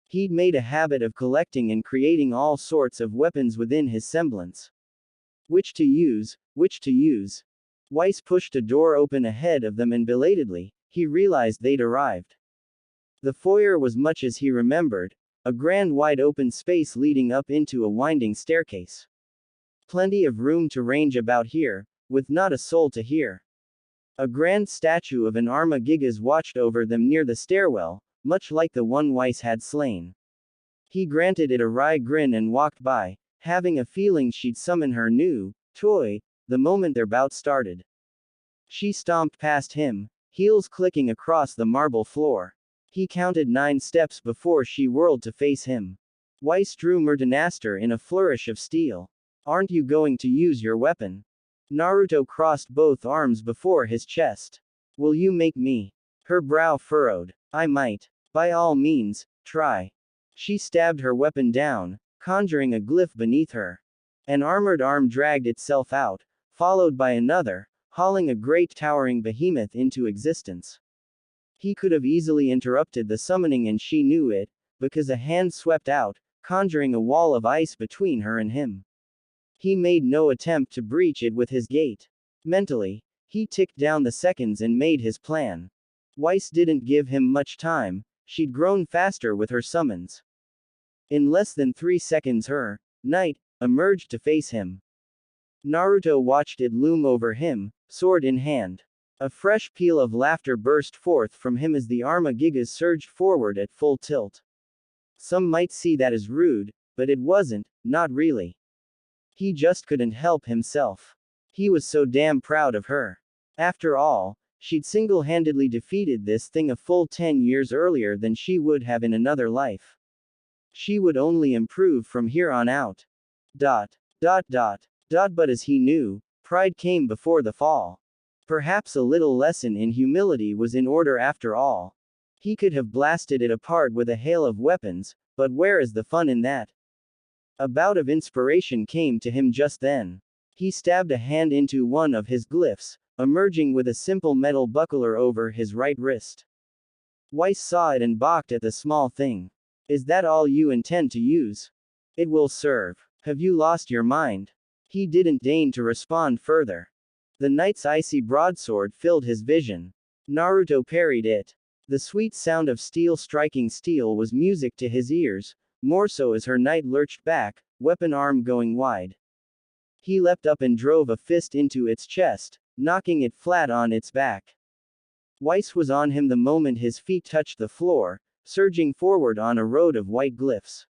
He'd made a habit of collecting and creating all sorts of weapons within his semblance. Which to use, which to use? Weiss pushed a door open ahead of them and belatedly, he realized they'd arrived. The foyer was much as he remembered, a grand wide open space leading up into a winding staircase. Plenty of room to range about here, with not a soul to hear. A grand statue of an Arma-Gigas watched over them near the stairwell, much like the one Weiss had slain. He granted it a wry grin and walked by, having a feeling she'd summon her new toy the moment their bout started. She stomped past him, heels clicking across the marble floor. He counted 9 steps before she whirled to face him. Weiss drew Murdenaster in a flourish of steel. Aren't you going to use your weapon? Naruto crossed both arms before his chest. Will you make me? Her brow furrowed. I might. By all means, try. She stabbed her weapon down, conjuring a glyph beneath her. An armored arm dragged itself out, followed by another, hauling a great towering behemoth into existence. He could have easily interrupted the summoning and she knew it, because a hand swept out, conjuring a wall of ice between her and him. He made no attempt to breach it with his gait. Mentally, he ticked down the seconds and made his plan. Weiss didn't give him much time, she'd grown faster with her summons. In less than 3 seconds her knight emerged to face him. Naruto watched it loom over him, sword in hand. A fresh peal of laughter burst forth from him as the Arma-Gigas surged forward at full tilt. Some might see that as rude, but it wasn't, not really. He just couldn't help himself. He was so damn proud of her. After all, she'd single-handedly defeated this thing a full 10 years earlier than she would have in another life. She would only improve from here on out. But as he knew, pride came before the fall. Perhaps a little lesson in humility was in order after all. He could have blasted it apart with a hail of weapons, but where is the fun in that? A bout of inspiration came to him just then. He stabbed a hand into one of his glyphs, emerging with a simple metal buckler over his right wrist. Weiss saw it and balked at the small thing. Is that all you intend to use? It will serve. Have you lost your mind? He didn't deign to respond further. The knight's icy broadsword filled his vision. Naruto parried it. The sweet sound of steel striking steel was music to his ears, more so as her knight lurched back, weapon arm going wide. He leapt up and drove a fist into its chest, knocking it flat on its back. Weiss was on him the moment his feet touched the floor, surging forward on a road of white glyphs.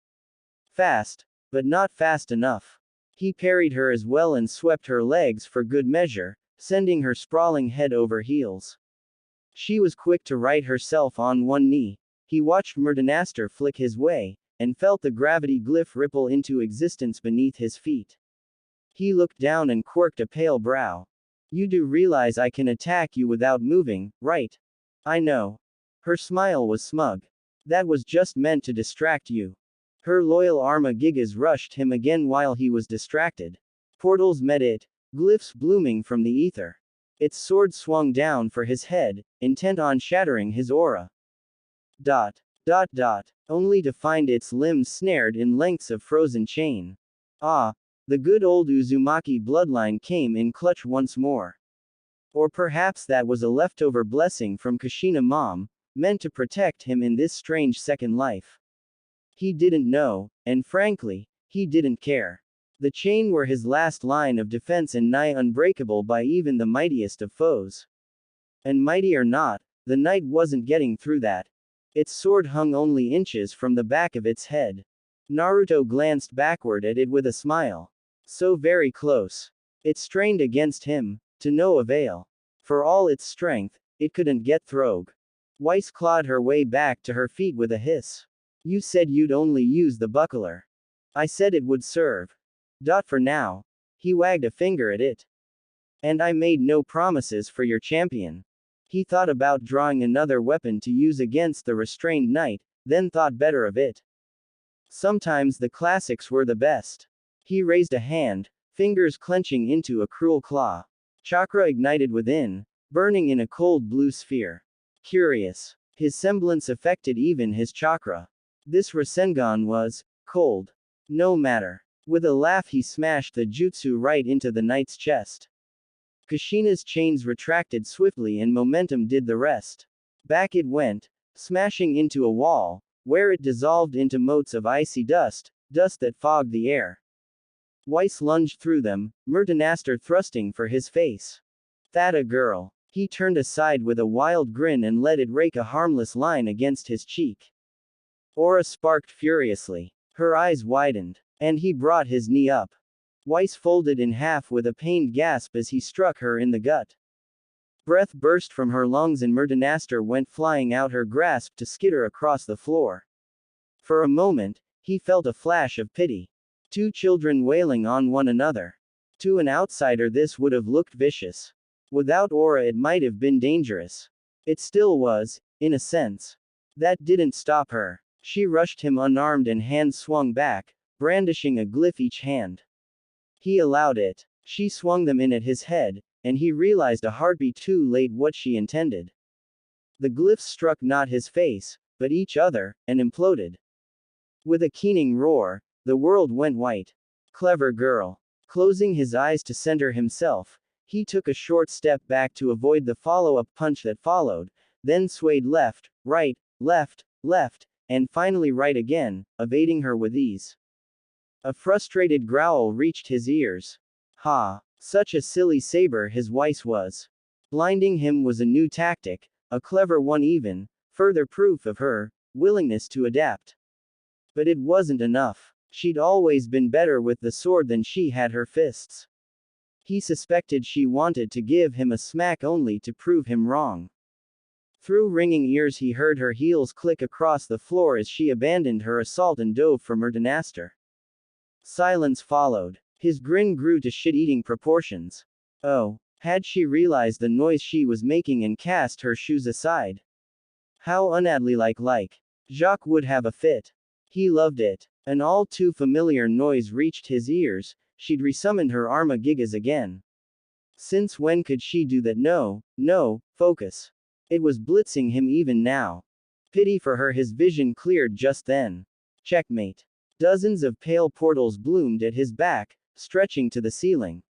Fast, but not fast enough. He parried her as well and swept her legs for good measure, sending her sprawling head over heels. She was quick to right herself on one knee. He watched Murdenaster flick his way, and felt the gravity glyph ripple into existence beneath his feet. He looked down and quirked a pale brow. You do realize I can attack you without moving, right? I know. Her smile was smug. That was just meant to distract you. Her loyal Arma-Gigas rushed him again while he was distracted. Portals met it, glyphs blooming from the ether. Its sword swung down for his head, intent on shattering his aura. Only to find its limbs snared in lengths of frozen chain. Ah, the good old Uzumaki bloodline came in clutch once more. Or perhaps that was a leftover blessing from Kushina Mom, meant to protect him in this strange second life. He didn't know, and frankly, he didn't care. The chain were his last line of defense and nigh unbreakable by even the mightiest of foes. And mighty or not, the knight wasn't getting through that. Its sword hung only inches from the back of its head. Naruto glanced backward at it with a smile. So very close. It strained against him, to no avail. For all its strength, it couldn't get through. Weiss clawed her way back to her feet with a hiss. You said you'd only use the buckler. I said it would serve. For now. He wagged a finger at it. And I made no promises for your champion. He thought about drawing another weapon to use against the restrained knight, then thought better of it. Sometimes the classics were the best. He raised a hand, fingers clenching into a cruel claw. Chakra ignited within, burning in a cold blue sphere. Curious. His semblance affected even his chakra. This Rasengan was cold. No matter. With a laugh he smashed the jutsu right into the knight's chest. Kushina's chains retracted swiftly and momentum did the rest. Back it went, smashing into a wall, where it dissolved into motes of icy dust, dust that fogged the air. Weiss lunged through them, Murtanaster thrusting for his face. That a girl. He turned aside with a wild grin and let it rake a harmless line against his cheek. Aura sparked furiously. Her eyes widened. And he brought his knee up. Weiss folded in half with a pained gasp as he struck her in the gut. Breath burst from her lungs and Murtanaster went flying out her grasp to skitter across the floor. For a moment, he felt a flash of pity. Two children wailing on one another. To an outsider this would have looked vicious. Without aura it might have been dangerous. It still was, in a sense. That didn't stop her. She rushed him unarmed and hands swung back, brandishing a glyph each hand. He allowed it. She swung them in at his head, and he realized a heartbeat too late what she intended. The glyphs struck not his face, but each other, and imploded. With a keening roar, the world went white. Clever girl. Closing his eyes to center himself, he took a short step back to avoid the follow-up punch that followed, then swayed left, left, and finally right again, evading her with ease. A frustrated growl reached his ears. Ha! Such a silly saber his Weiss was. Blinding him was a new tactic, a clever one even, further proof of her willingness to adapt. But it wasn't enough. She'd always been better with the sword than she had her fists. He suspected she wanted to give him a smack only to prove him wrong. Through ringing ears he heard her heels click across the floor as she abandoned her assault and dove for Murtanaster. Silence followed. His grin grew to shit-eating proportions. Oh, had she realized the noise she was making and cast her shoes aside? How unadly-like. Jacques would have a fit. He loved it. An all too familiar noise reached his ears. She'd resummoned her Arma-Gigas again. Since when could she do that? No, focus. It was blitzing him even now. Pity for her, his vision cleared just then. Checkmate. Dozens of pale portals bloomed at his back, stretching to the ceiling.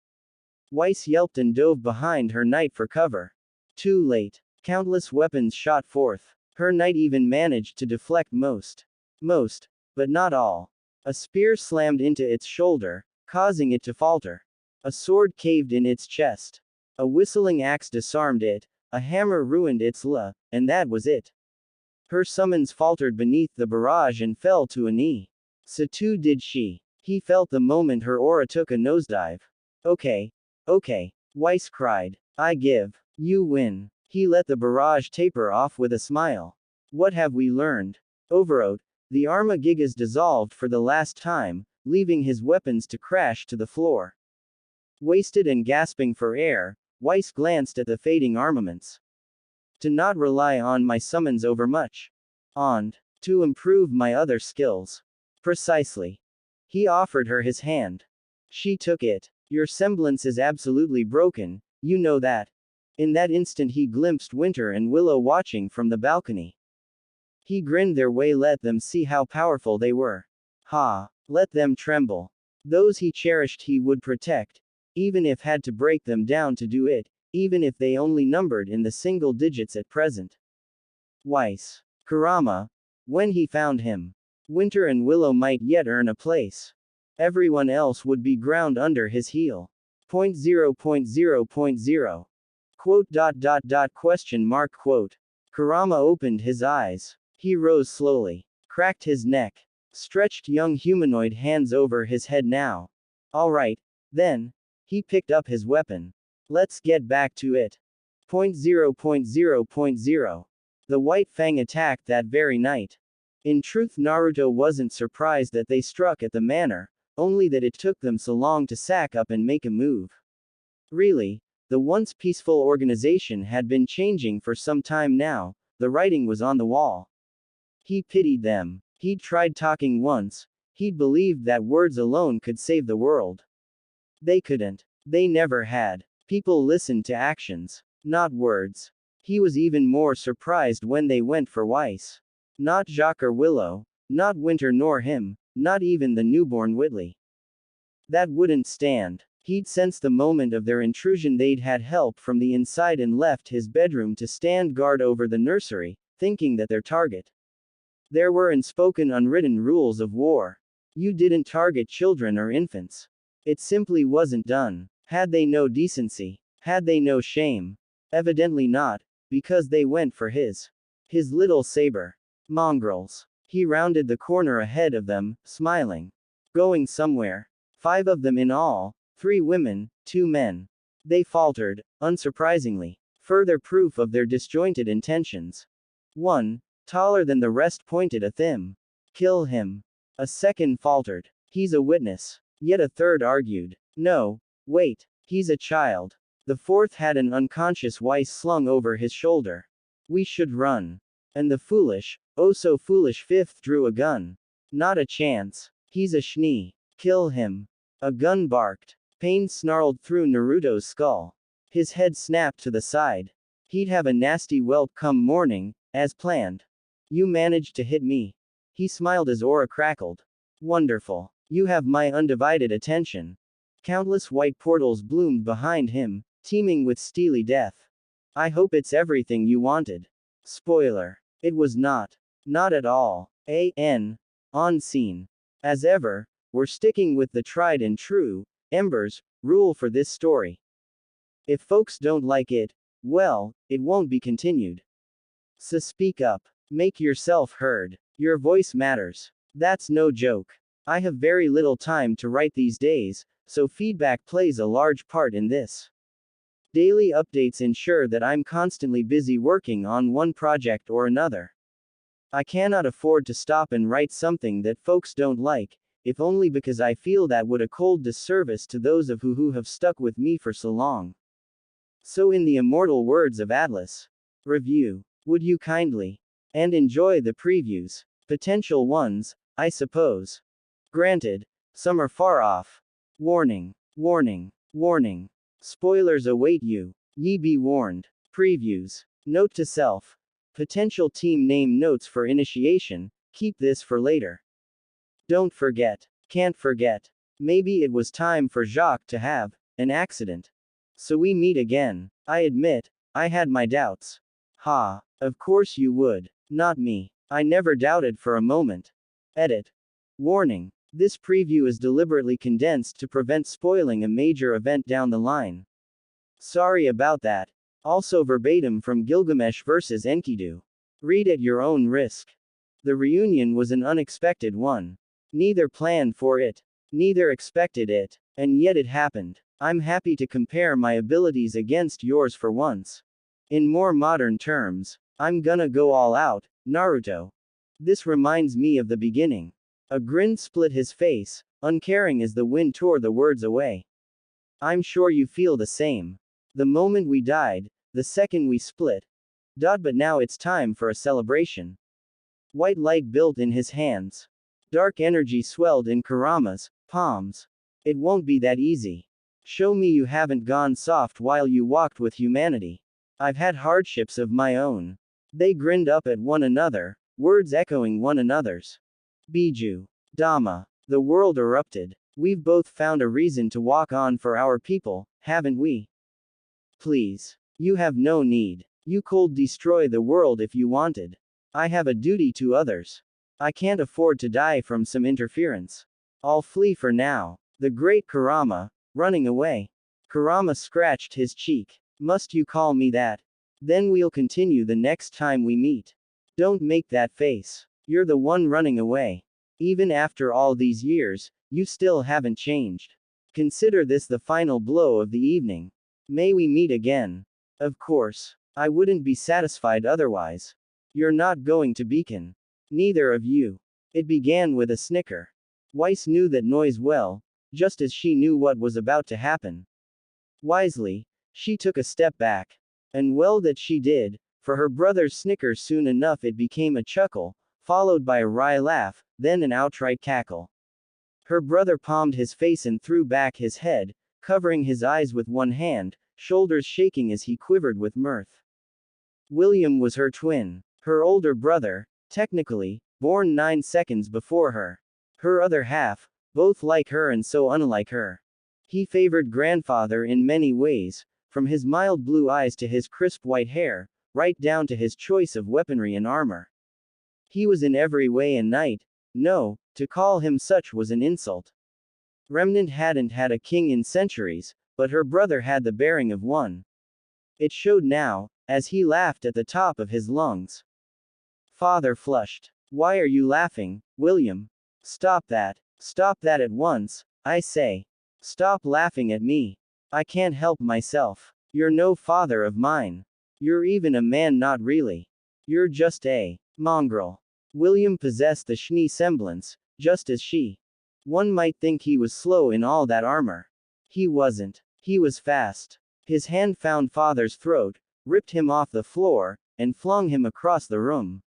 Weiss yelped and dove behind her knight for cover. Too late. Countless weapons shot forth. Her knight even managed to deflect most, but not all. A spear slammed into its shoulder, causing it to falter. A sword caved in its chest. A whistling axe disarmed it, a hammer ruined its la, and that was it. Her summons faltered beneath the barrage and fell to a knee. So too did she. He felt the moment her aura took a nosedive. Okay, Weiss cried. I give. You win. He let the barrage taper off with a smile. What have we learned? Overoat. The Arma-Gigas dissolved for the last time, leaving his weapons to crash to the floor. Wasted and gasping for air, Weiss glanced at the fading armaments. To not rely on my summons overmuch. To improve my other skills. Precisely. He offered her his hand. She took it. Your semblance is absolutely broken, you know that. In that instant he glimpsed Winter and Willow watching from the balcony. He grinned their way, let them see how powerful they were. Let them tremble. Those he cherished he would protect, even if had to break them down to do it, even if they only numbered in the single digits at present. Weiss. Kurama. When he found him. Winter and Willow might yet earn a place. Everyone else would be ground under his heel. 0.0.0.0. Quote. Kurama opened his eyes. He rose slowly. Cracked his neck. Stretched young humanoid hands over his head now. Alright, then. He picked up his weapon. Let's get back to it. 0.0.0.0. The White Fang attacked that very night. In truth, Naruto wasn't surprised that they struck at the manor, only that it took them so long to sack up and make a move. Really, the once peaceful organization had been changing for some time now, the writing was on the wall. He pitied them. He'd tried talking once, he'd believed that words alone could save the world. They couldn't. They never had. People listened to actions, not words. He was even more surprised when they went for Weiss. Not Jacques or Willow, not Winter nor him, not even the newborn Whitley. That wouldn't stand. He'd sensed the moment of their intrusion. They'd had help from the inside and left his bedroom to stand guard over the nursery, thinking that their target. There were unspoken unwritten rules of war. You didn't target children or infants. It simply wasn't done. Had they no decency? Had they no shame? Evidently not, because they went for his little saber. Mongrels. He rounded the corner ahead of them, smiling. Going somewhere. 5 of them in all, 3 women, 2 men. They faltered, unsurprisingly. Further proof of their disjointed intentions. One, taller than the rest, pointed at them. Kill him. A second faltered. He's a witness. Yet a third argued. No, wait, he's a child. The fourth had an unconscious Weiss slung over his shoulder. We should run. And the foolish, oh so foolish fifth drew a gun. Not a chance. He's a schnee. Kill him. A gun barked. Pain snarled through Naruto's skull. His head snapped to the side. He'd have a nasty whelp come morning, as planned. You managed to hit me. He smiled as aura crackled. Wonderful. You have my undivided attention. Countless white portals bloomed behind him, teeming with steely death. I hope it's everything you wanted. Spoiler. It was not. Not at all. On scene. As ever, we're sticking with the tried and true, Embers, rule for this story. If folks don't like it, well, it won't be continued. So speak up. Make yourself heard. Your voice matters. That's no joke. I have very little time to write these days, so feedback plays a large part in this. Daily updates ensure that I'm constantly busy working on one project or another. I cannot afford to stop and write something that folks don't like, if only because I feel that would a cold disservice to those of who have stuck with me for so long. So in the immortal words of Atlas, review, would you kindly, and enjoy the previews, potential ones, I suppose. Granted, some are far off. Warning, warning, warning. Spoilers await you. Ye be warned. Previews. Note to self. Potential team name notes for initiation, keep this for later. Don't forget. Can't forget. Maybe it was time for Jacques to have an accident. So we meet again. I admit, I had my doubts. Ha. Of course you would. Not me. I never doubted for a moment. Edit. Warning. This preview is deliberately condensed to prevent spoiling a major event down the line. Sorry about that. Also verbatim from Gilgamesh vs. Enkidu. Read at your own risk. The reunion was an unexpected one. Neither planned for it. Neither expected it. And yet it happened. I'm happy to compare my abilities against yours for once. In more modern terms, I'm gonna go all out, Naruto. This reminds me of the beginning. A grin split his face, uncaring as the wind tore the words away. I'm sure you feel the same. The moment we died, the second we split. But now it's time for a celebration. White light built in his hands. Dark energy swelled in Kurama's palms. It won't be that easy. Show me you haven't gone soft while you walked with humanity. I've had hardships of my own. They grinned up at one another, words echoing one another's. Biju. Dama. The world erupted. We've both found a reason to walk on for our people, haven't we? Please. You have no need. You could destroy the world if you wanted. I have a duty to others. I can't afford to die from some interference. I'll flee for now. The great Kurama, running away. Kurama scratched his cheek. Must you call me that? Then we'll continue the next time we meet. Don't make that face. You're the one running away. Even after all these years, you still haven't changed. Consider this the final blow of the evening. May we meet again. Of course. I wouldn't be satisfied otherwise. You're not going to beacon. Neither of you. It began with a snicker. Weiss knew that noise well, just as she knew what was about to happen. Wisely, she took a step back. And well that she did, for her brother's snicker soon enough it became a chuckle, followed by a wry laugh, then an outright cackle. Her brother palmed his face and threw back his head, covering his eyes with one hand, shoulders shaking as he quivered with mirth. William was her twin. Her older brother, technically, born 9 seconds before her. Her other half, both like her and so unlike her. He favored grandfather in many ways, from his mild blue eyes to his crisp white hair, right down to his choice of weaponry and armor. He was in every way a knight. No, to call him such was an insult. Remnant hadn't had a king in centuries, but her brother had the bearing of one. It showed now, as he laughed at the top of his lungs. Father flushed. Why are you laughing, William? Stop that. Stop that at once, I say. Stop laughing at me. I can't help myself. You're no father of mine. You're even a man not really. You're just a mongrel. William possessed the Schnee semblance, just as she. One might think he was slow in all that armor. He wasn't. He was fast. His hand found father's throat, ripped him off the floor, and flung him across the room.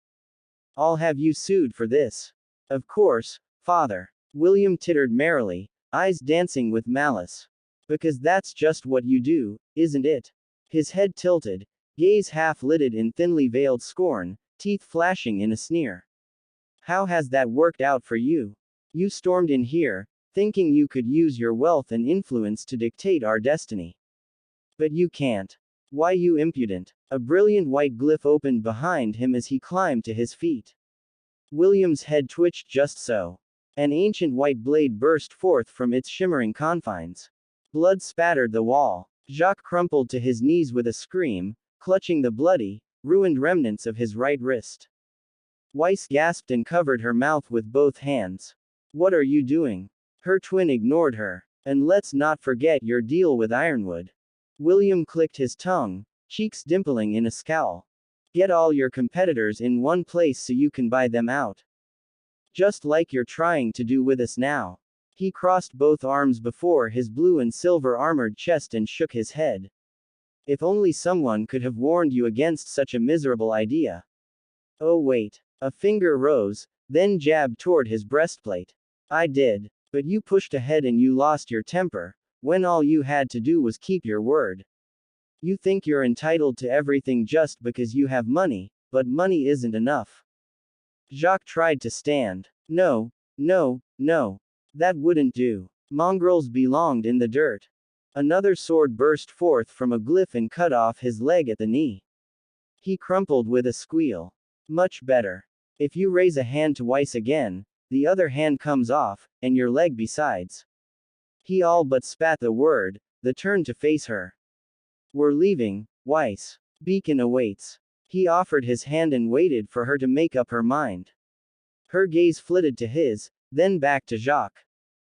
I'll have you sued for this. Of course, father. William tittered merrily, eyes dancing with malice. Because that's just what you do, isn't it? His head tilted, gaze half-lidded in thinly veiled scorn, teeth flashing in a sneer. How has that worked out for you? You stormed in here, thinking you could use your wealth and influence to dictate our destiny. But you can't. Why, you impudent. A brilliant white glyph opened behind him as he climbed to his feet. William's head twitched just so. An ancient white blade burst forth from its shimmering confines. Blood spattered the wall. Jacques crumpled to his knees with a scream, clutching the bloody, ruined remnants of his right wrist. Weiss gasped and covered her mouth with both hands. What are you doing? Her twin ignored her. And let's not forget your deal with Ironwood. William clicked his tongue, cheeks dimpling in a scowl. Get all your competitors in one place so you can buy them out. Just like you're trying to do with us now. He crossed both arms before his blue and silver armored chest and shook his head. If only someone could have warned you against such a miserable idea. Oh wait. A finger rose, then jabbed toward his breastplate. I did. But you pushed ahead and you lost your temper, when all you had to do was keep your word. You think you're entitled to everything just because you have money, but money isn't enough. Jacques tried to stand. No, no, no. That wouldn't do. Mongrels belonged in the dirt. Another sword burst forth from a glyph and cut off his leg at the knee. He crumpled with a squeal. Much better. If you raise a hand to Weiss again, the other hand comes off, and your leg besides. He all but spat the word, the turn to face her. We're leaving, Weiss. Beacon awaits. He offered his hand and waited for her to make up her mind. Her gaze flitted to his, then back to Jacques.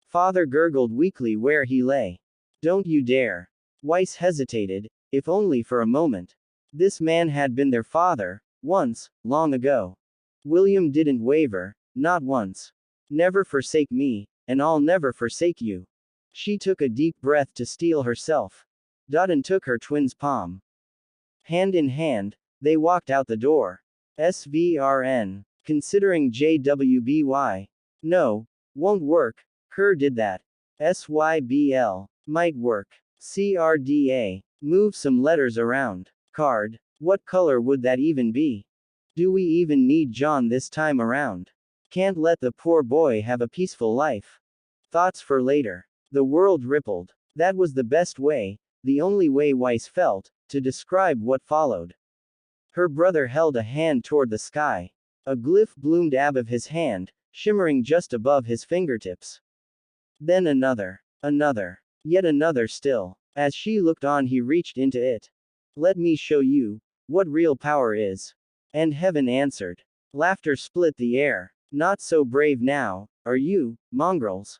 Father gurgled weakly where he lay. Don't you dare. Weiss hesitated, if only for a moment. This man had been their father, once, long ago. William didn't waver, not once. Never forsake me, and I'll never forsake you. She took a deep breath to steel herself. And took her twin's palm. Hand in hand, they walked out the door. SVRN. Considering JWBY. No, won't work. Kerr did that. SYBL. Might work. CRDA. Move some letters around. Card. What color would that even be? Do we even need John this time around? Can't let the poor boy have a peaceful life. Thoughts for later. The world rippled. That was the best way, the only way Weiss felt, to describe what followed. Her brother held a hand toward the sky. A glyph bloomed out of his hand, shimmering just above his fingertips. Then another. Another. Yet another still. As she looked on, he reached into it. Let me show you what real power is. And heaven answered. Laughter split the air. Not so brave now, are you, mongrels?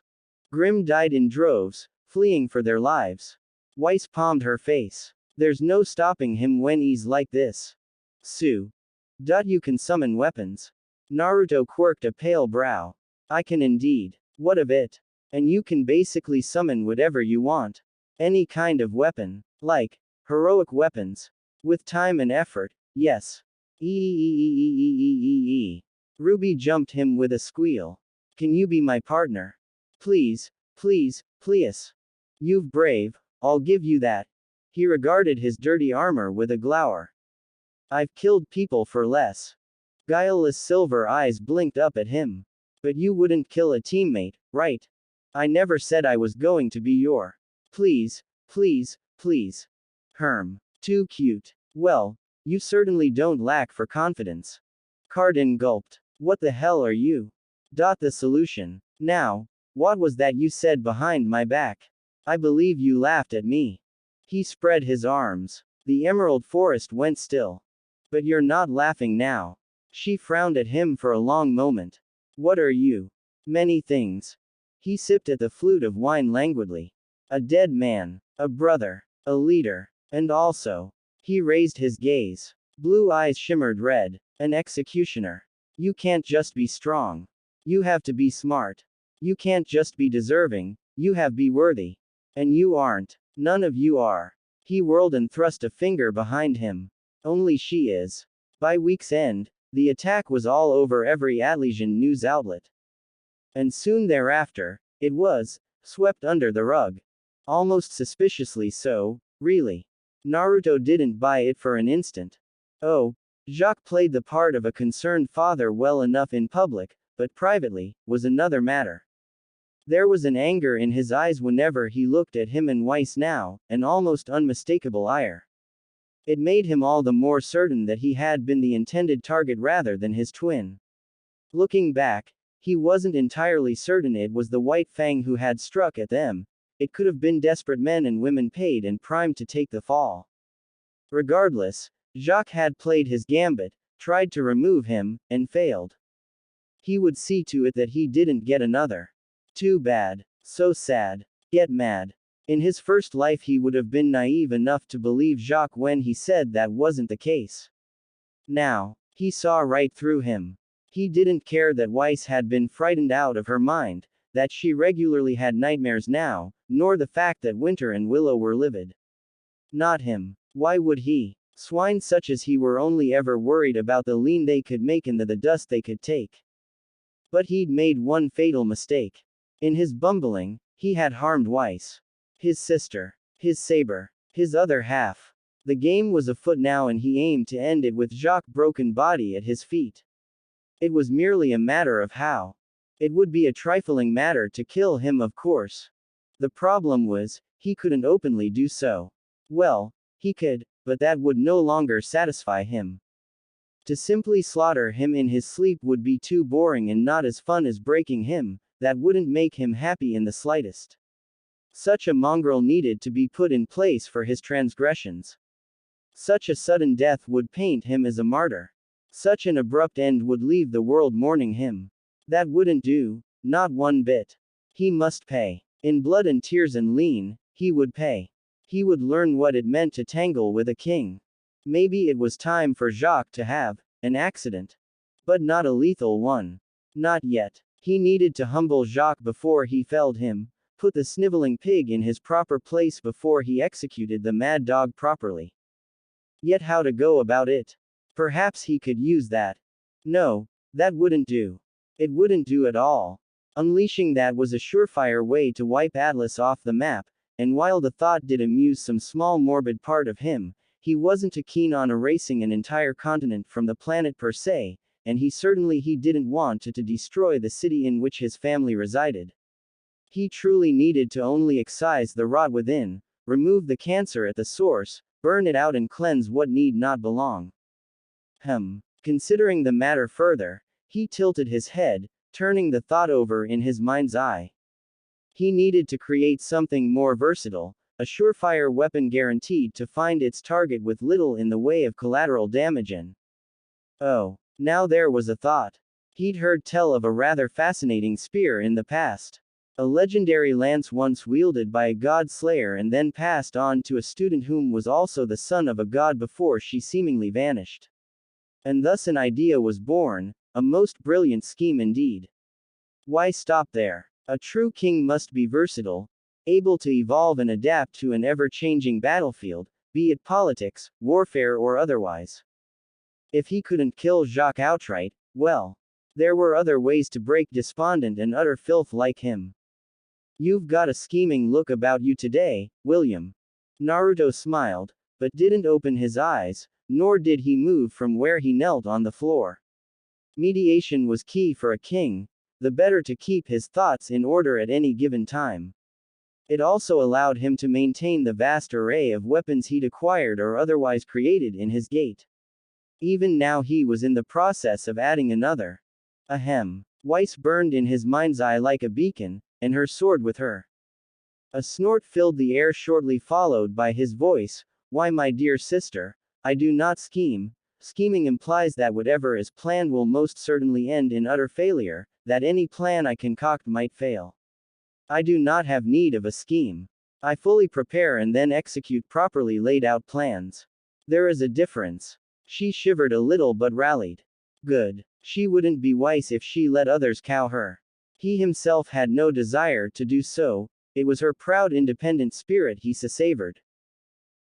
Grimm died in droves, fleeing for their lives. Weiss palmed her face. There's no stopping him when he's like this. Sue. You can summon weapons. Naruto quirked a pale brow. I can indeed. What of it? And you can basically summon whatever you want. Any kind of weapon. Like heroic weapons. With time and effort, yes. Ruby jumped him with a squeal. Can you be my partner? Please, please, please. You've brave, I'll give you that. He regarded his dirty armor with a glower. I've killed people for less. Guileless silver eyes blinked up at him. But you wouldn't kill a teammate, right? I never said I was going to be your. Please, please, please. Herm. Too cute. Well, you certainly don't lack for confidence. Cardin gulped. What the hell are you? The solution. Now, what was that you said behind my back? I believe you laughed at me. He spread his arms. The emerald forest went still. But you're not laughing now. She frowned at him for a long moment. What are you? Many things. He sipped at the flute of wine languidly. A dead man. A brother. A leader. And also. He raised his gaze. Blue eyes shimmered red. An executioner. You can't just be strong. You have to be smart. You can't just be deserving, you have be worthy. And you aren't. None of you are. He whirled and thrust a finger behind him. Only she is. By week's end, the attack was all over every Atlesian news outlet. And soon thereafter, it was swept under the rug. Almost suspiciously so, really. Naruto didn't buy it for an instant. Oh, Jacques played the part of a concerned father well enough in public, but privately, was another matter. There was an anger in his eyes whenever he looked at him and Weiss now, an almost unmistakable ire. It made him all the more certain that he had been the intended target rather than his twin. Looking back, he wasn't entirely certain it was the white Fang who had struck at them. It could have been desperate men and women paid and primed to take the fall. Regardless, Jacques had played his gambit, tried to remove him, and failed. He would see to it that he didn't get another. Too bad. So sad. Get mad. In his first life he would have been naive enough to believe Jacques when he said that wasn't the case. Now, he saw right through him. He didn't care that Weiss had been frightened out of her mind, that she regularly had nightmares now, nor the fact that Winter and Willow were livid. Not him. Why would he? Swine such as he were only ever worried about the lean they could make and the dust they could take. But he'd made one fatal mistake. In his bumbling, he had harmed Weiss. His sister. His saber. His other half. The game was afoot now and he aimed to end it with Jacques' broken body at his feet. It was merely a matter of how. It would be a trifling matter to kill him, of course. The problem was, he couldn't openly do so. Well, he could, but that would no longer satisfy him. To simply slaughter him in his sleep would be too boring and not as fun as breaking him, that wouldn't make him happy in the slightest. Such a mongrel needed to be put in place for his transgressions. Such a sudden death would paint him as a martyr. Such an abrupt end would leave the world mourning him. That wouldn't do, not one bit. He must pay. In blood and tears and lean, he would pay. He would learn what it meant to tangle with a king. Maybe it was time for Jacques to have an accident. But not a lethal one. Not yet. He needed to humble Jacques before he felled him, put the sniveling pig in his proper place before he executed the mad dog properly. Yet how to go about it? Perhaps he could use that. No, that wouldn't do. It wouldn't do at all. Unleashing that was a surefire way to wipe Atlas off the map, and while the thought did amuse some small morbid part of him, he wasn't too keen on erasing an entire continent from the planet per se, and he didn't want to destroy the city in which his family resided. He truly needed to only excise the rot within, remove the cancer at the source, burn it out and cleanse what need not belong. Considering the matter further, he tilted his head, turning the thought over in his mind's eye. He needed to create something more versatile, a surefire weapon guaranteed to find its target with little in the way of collateral damage and... Oh, now there was a thought. He'd heard tell of a rather fascinating spear in the past. A legendary lance once wielded by a god slayer and then passed on to a student whom was also the son of a god before she seemingly vanished. And thus an idea was born, a most brilliant scheme indeed. Why stop there? A true king must be versatile, able to evolve and adapt to an ever-changing battlefield, be it politics, warfare or otherwise. If he couldn't kill Jacques outright, well, There were other ways to break despondent and utter filth like him. You've got a scheming look about you today, William. Naruto smiled, but didn't open his eyes, nor did he move from where he knelt on the floor. Mediation was key for a king, the better to keep his thoughts in order at any given time. It also allowed him to maintain the vast array of weapons he'd acquired or otherwise created in his gate. Even now he was in the process of adding another. Ahem. Weiss burned in his mind's eye like a beacon, and her sword with her. A snort filled the air shortly followed by his voice, "Why, my dear sister, I do not scheme. Scheming implies that whatever is planned will most certainly end in utter failure, that any plan I concoct might fail. I do not have need of a scheme. I fully prepare and then execute properly laid out plans. There is a difference." She shivered a little but rallied. Good. She wouldn't be Weiss if she let others cow her. He himself had no desire to do so, it was her proud independent spirit he savored.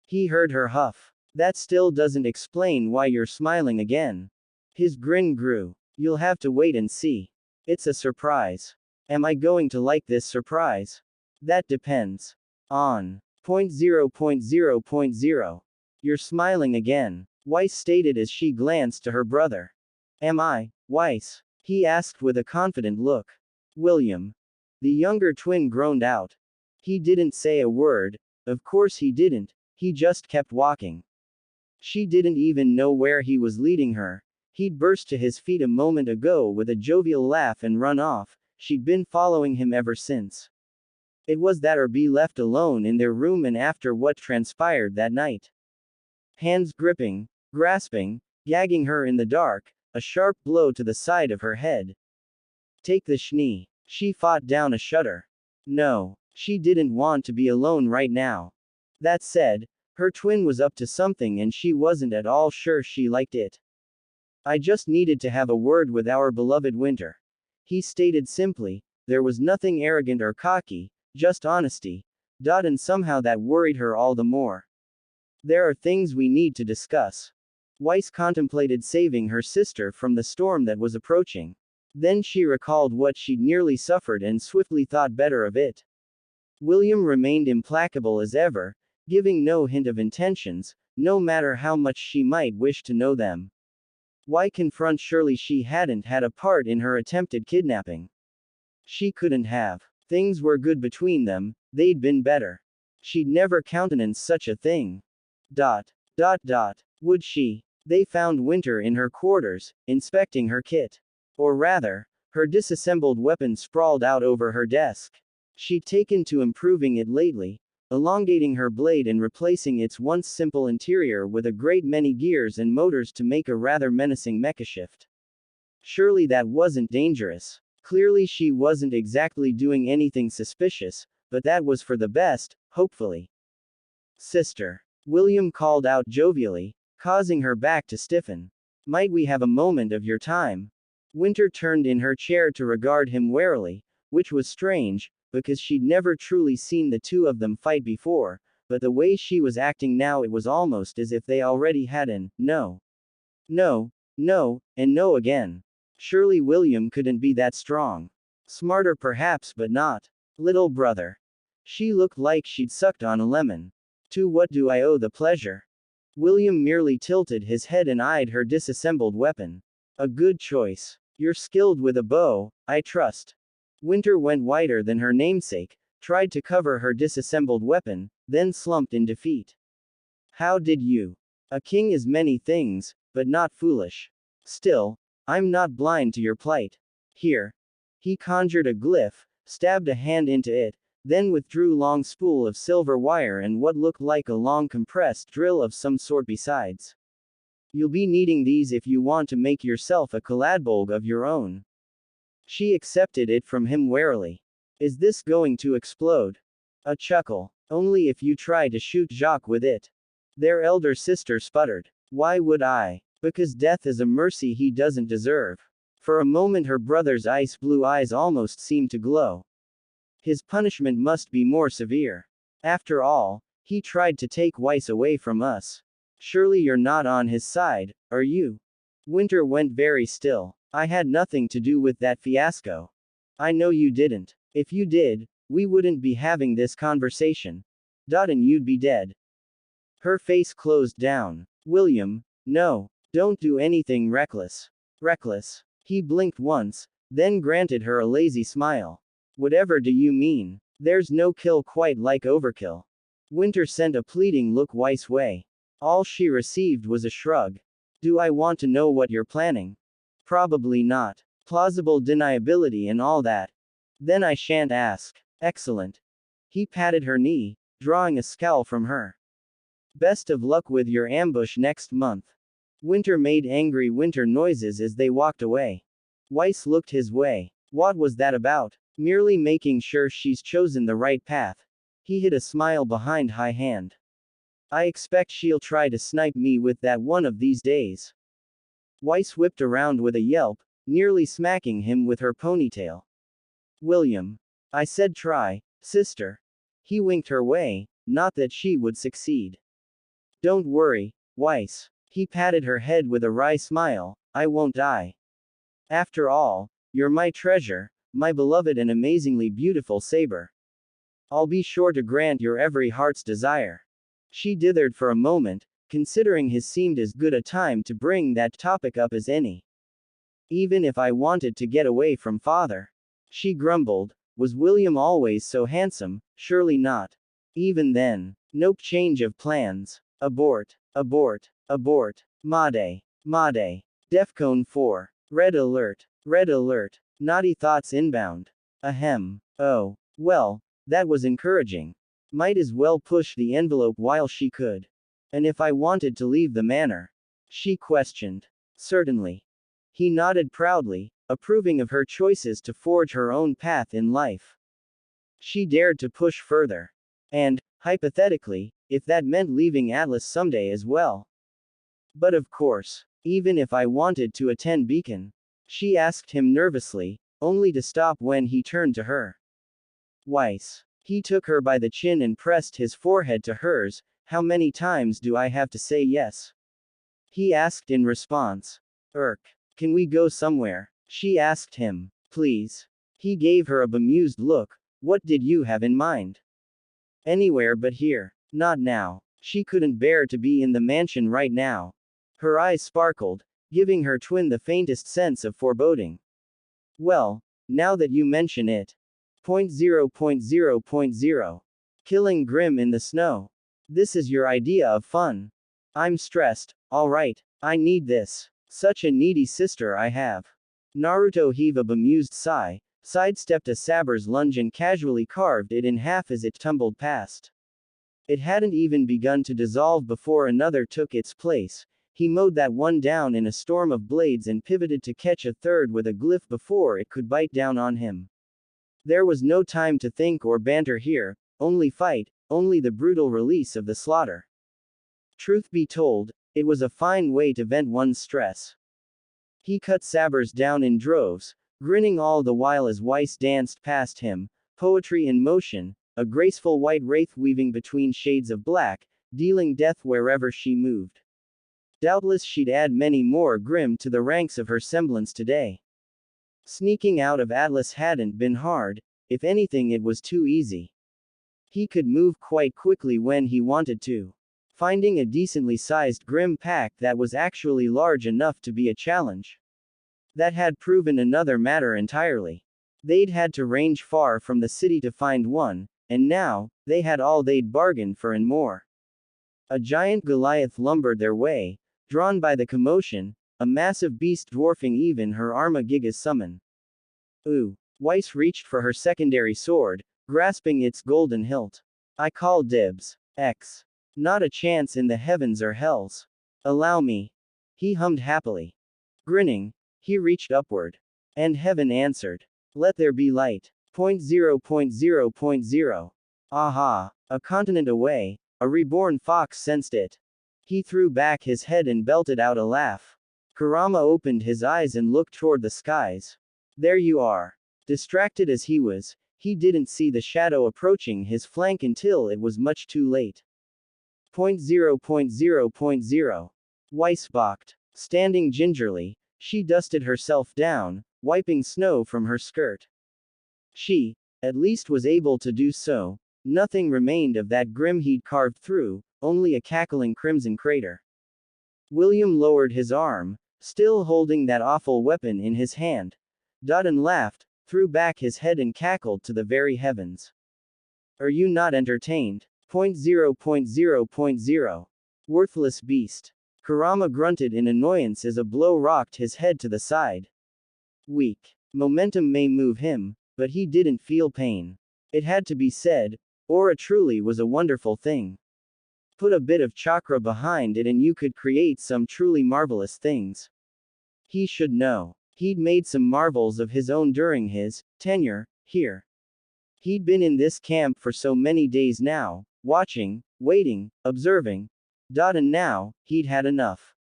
He heard her huff. "That still doesn't explain why you're smiling again." His grin grew. "You'll have to wait and see. It's a surprise." "Am I going to like this surprise?" "That depends on .0.0.0. You're smiling again," Weiss stated as she glanced to her brother. "Am I, Weiss?" he asked with a confident look. "William." The younger twin groaned out. He didn't say a word, of course he didn't, he just kept walking. She didn't even know where he was leading her. He'd burst to his feet a moment ago with a jovial laugh and run off, she'd been following him ever since. It was that or be left alone in their room and after what transpired that night. Hands gripping, grasping, gagging her in the dark, a sharp blow to the side of her head. "Take the schnee." She fought down a shudder. No, she didn't want to be alone right now. That said, her twin was up to something and she wasn't at all sure she liked it. "I just needed to have a word with our beloved Winter," he stated simply. There was nothing arrogant or cocky, just honesty. And somehow that worried her all the more. "There are things we need to discuss." Weiss contemplated saving her sister from the storm that was approaching. Then she recalled what she'd nearly suffered and swiftly thought better of it. William remained implacable as ever, giving no hint of intentions, no matter how much she might wish to know them. Why confront? Surely she hadn't had a part in her attempted kidnapping. She couldn't have. Things were good between them, they'd been better. She'd never countenance such a thing. Would she? They found Winter in her quarters, inspecting her kit. Or rather, her disassembled weapon sprawled out over her desk. She'd taken to improving it lately, elongating her blade and replacing its once simple interior with a great many gears and motors to make a rather menacing mechashift. Surely that wasn't dangerous. Clearly she wasn't exactly doing anything suspicious, but that was for the best, hopefully. "Sister," William called out jovially, causing her back to stiffen. "Might we have a moment of your time?" Winter turned in her chair to regard him warily, which was strange, because she'd never truly seen the two of them fight before, but the way she was acting now it was almost as if they already had an no, and no again. Surely William couldn't be that strong. Smarter perhaps but not. Little brother. She looked like she'd sucked on a lemon. To what do I owe the pleasure? William merely tilted his head and eyed her disassembled weapon. A good choice. You're skilled with a bow, I trust. Winter went whiter than her namesake, tried to cover her disassembled weapon, then slumped in defeat. How did you? A king is many things, but not foolish. Still, I'm not blind to your plight. Here. He conjured a glyph, stabbed a hand into it, then withdrew long spool of silver wire and what looked like a long compressed drill of some sort besides. You'll be needing these if you want to make yourself a kaladbolg of your own. She accepted it from him warily. Is this going to explode? A chuckle. Only if you try to shoot Jacques with it. Their elder sister sputtered. Why would I? Because death is a mercy he doesn't deserve. For a moment her brother's ice blue eyes almost seemed to glow. His punishment must be more severe. After all, he tried to take Weiss away from us. Surely you're not on his side, are you? Winter went very still. I had nothing to do with that fiasco. I know you didn't. If you did, we wouldn't be having this conversation. And you'd be dead. Her face closed down. William, no. Don't do anything reckless. Reckless. He blinked once, then granted her a lazy smile. Whatever do you mean? There's no kill quite like overkill. Winter sent a pleading look Weiss' way. All she received was a shrug. Do I want to know what you're planning? Probably not. Plausible deniability and all that. Then I shan't ask. Excellent. He patted her knee, drawing a scowl from her. Best of luck with your ambush next month. Winter made angry winter noises as they walked away. Weiss looked his way. What was that about? Merely making sure she's chosen the right path. He hid a smile behind high hand. I expect she'll try to snipe me with that one of these days. Weiss whipped around with a yelp, nearly smacking him with her ponytail. William. I said try, sister. He winked her way, not that she would succeed. Don't worry, Weiss. He patted her head with a wry smile, I won't die. After all, you're my treasure, my beloved and amazingly beautiful saber. I'll be sure to grant your every heart's desire. She dithered for a moment, considering his seemed as good a time to bring that topic up as any. Even if I wanted to get away from father. She grumbled, was William always so handsome? Surely not. Even then. Nope, change of plans. Abort. Abort. Abort. Made. Made. Defcon 4. Red alert. Red alert. Naughty thoughts inbound. Ahem. Oh. Well, that was encouraging. Might as well push the envelope while she could. And if I wanted to leave the manor? She questioned. Certainly. He nodded proudly, approving of her choices to forge her own path in life. She dared to push further. And, hypothetically, if that meant leaving Atlas someday as well. But of course, even if I wanted to attend Beacon, she asked him nervously, only to stop when he turned to her. Weiss. He took her by the chin and pressed his forehead to hers. How many times do I have to say yes? He asked in response. Can we go somewhere? She asked him. Please. He gave her a bemused look. What did you have in mind? Anywhere but here. Not now. She couldn't bear to be in the mansion right now. Her eyes sparkled, giving her twin the faintest sense of foreboding. Well, now that you mention it. 0.0.0.0. Killing Grim in the snow. This is your idea of fun. I'm stressed, alright, I need this. Such a needy sister I have. Naruto heaved a bemused sigh, sidestepped a saber's lunge and casually carved it in half as it tumbled past. It hadn't even begun to dissolve before another took its place. He mowed that one down in a storm of blades and pivoted to catch a third with a glyph before it could bite down on him. There was no time to think or banter here, only fight, only the brutal release of the slaughter. Truth be told, it was a fine way to vent one's stress. He cut sabers down in droves, grinning all the while as Weiss danced past him, poetry in motion, a graceful white wraith weaving between shades of black, dealing death wherever she moved. Doubtless she'd add many more Grim to the ranks of her semblance today. Sneaking out of Atlas hadn't been hard, if anything it was too easy. He could move quite quickly when he wanted to. Finding a decently sized Grim pack that was actually large enough to be a challenge. That had proven another matter entirely. They'd had to range far from the city to find one, and now, they had all they'd bargained for and more. A giant Goliath lumbered their way, drawn by the commotion, a massive beast dwarfing even her Arma-Giga's summon. Ooh. Weiss reached for her secondary sword, grasping its golden hilt. I call dibs. X. Not a chance in the heavens or hells. Allow me. He hummed happily. Grinning, he reached upward. And heaven answered. Let there be light. 0.0.0.0. Aha. A continent away, a reborn fox sensed it. He threw back his head and belted out a laugh. Kurama opened his eyes and looked toward the skies. There you are. Distracted as he was, he didn't see the shadow approaching his flank until it was much too late. 0.0.0.0. Weiss balked. Standing gingerly, She dusted herself down, wiping snow from her skirt. She, at least, was able to do so. Nothing remained of that grim he'd carved through, only a cackling crimson crater. William lowered his arm, still holding that awful weapon in his hand. Dodden laughed, threw back his head and cackled to the very heavens. Are you not entertained? Point zero point zero point zero. Worthless beast. Kurama grunted in annoyance as a blow rocked his head to the side. Weak. Momentum may move him, but he didn't feel pain. It had to be said, aura truly was a wonderful thing. Put a bit of chakra behind it and you could create some truly marvelous things. He should know. He'd made some marvels of his own during his tenure here. He'd been in this camp for so many days now, watching, waiting, observing. And now, he'd had enough.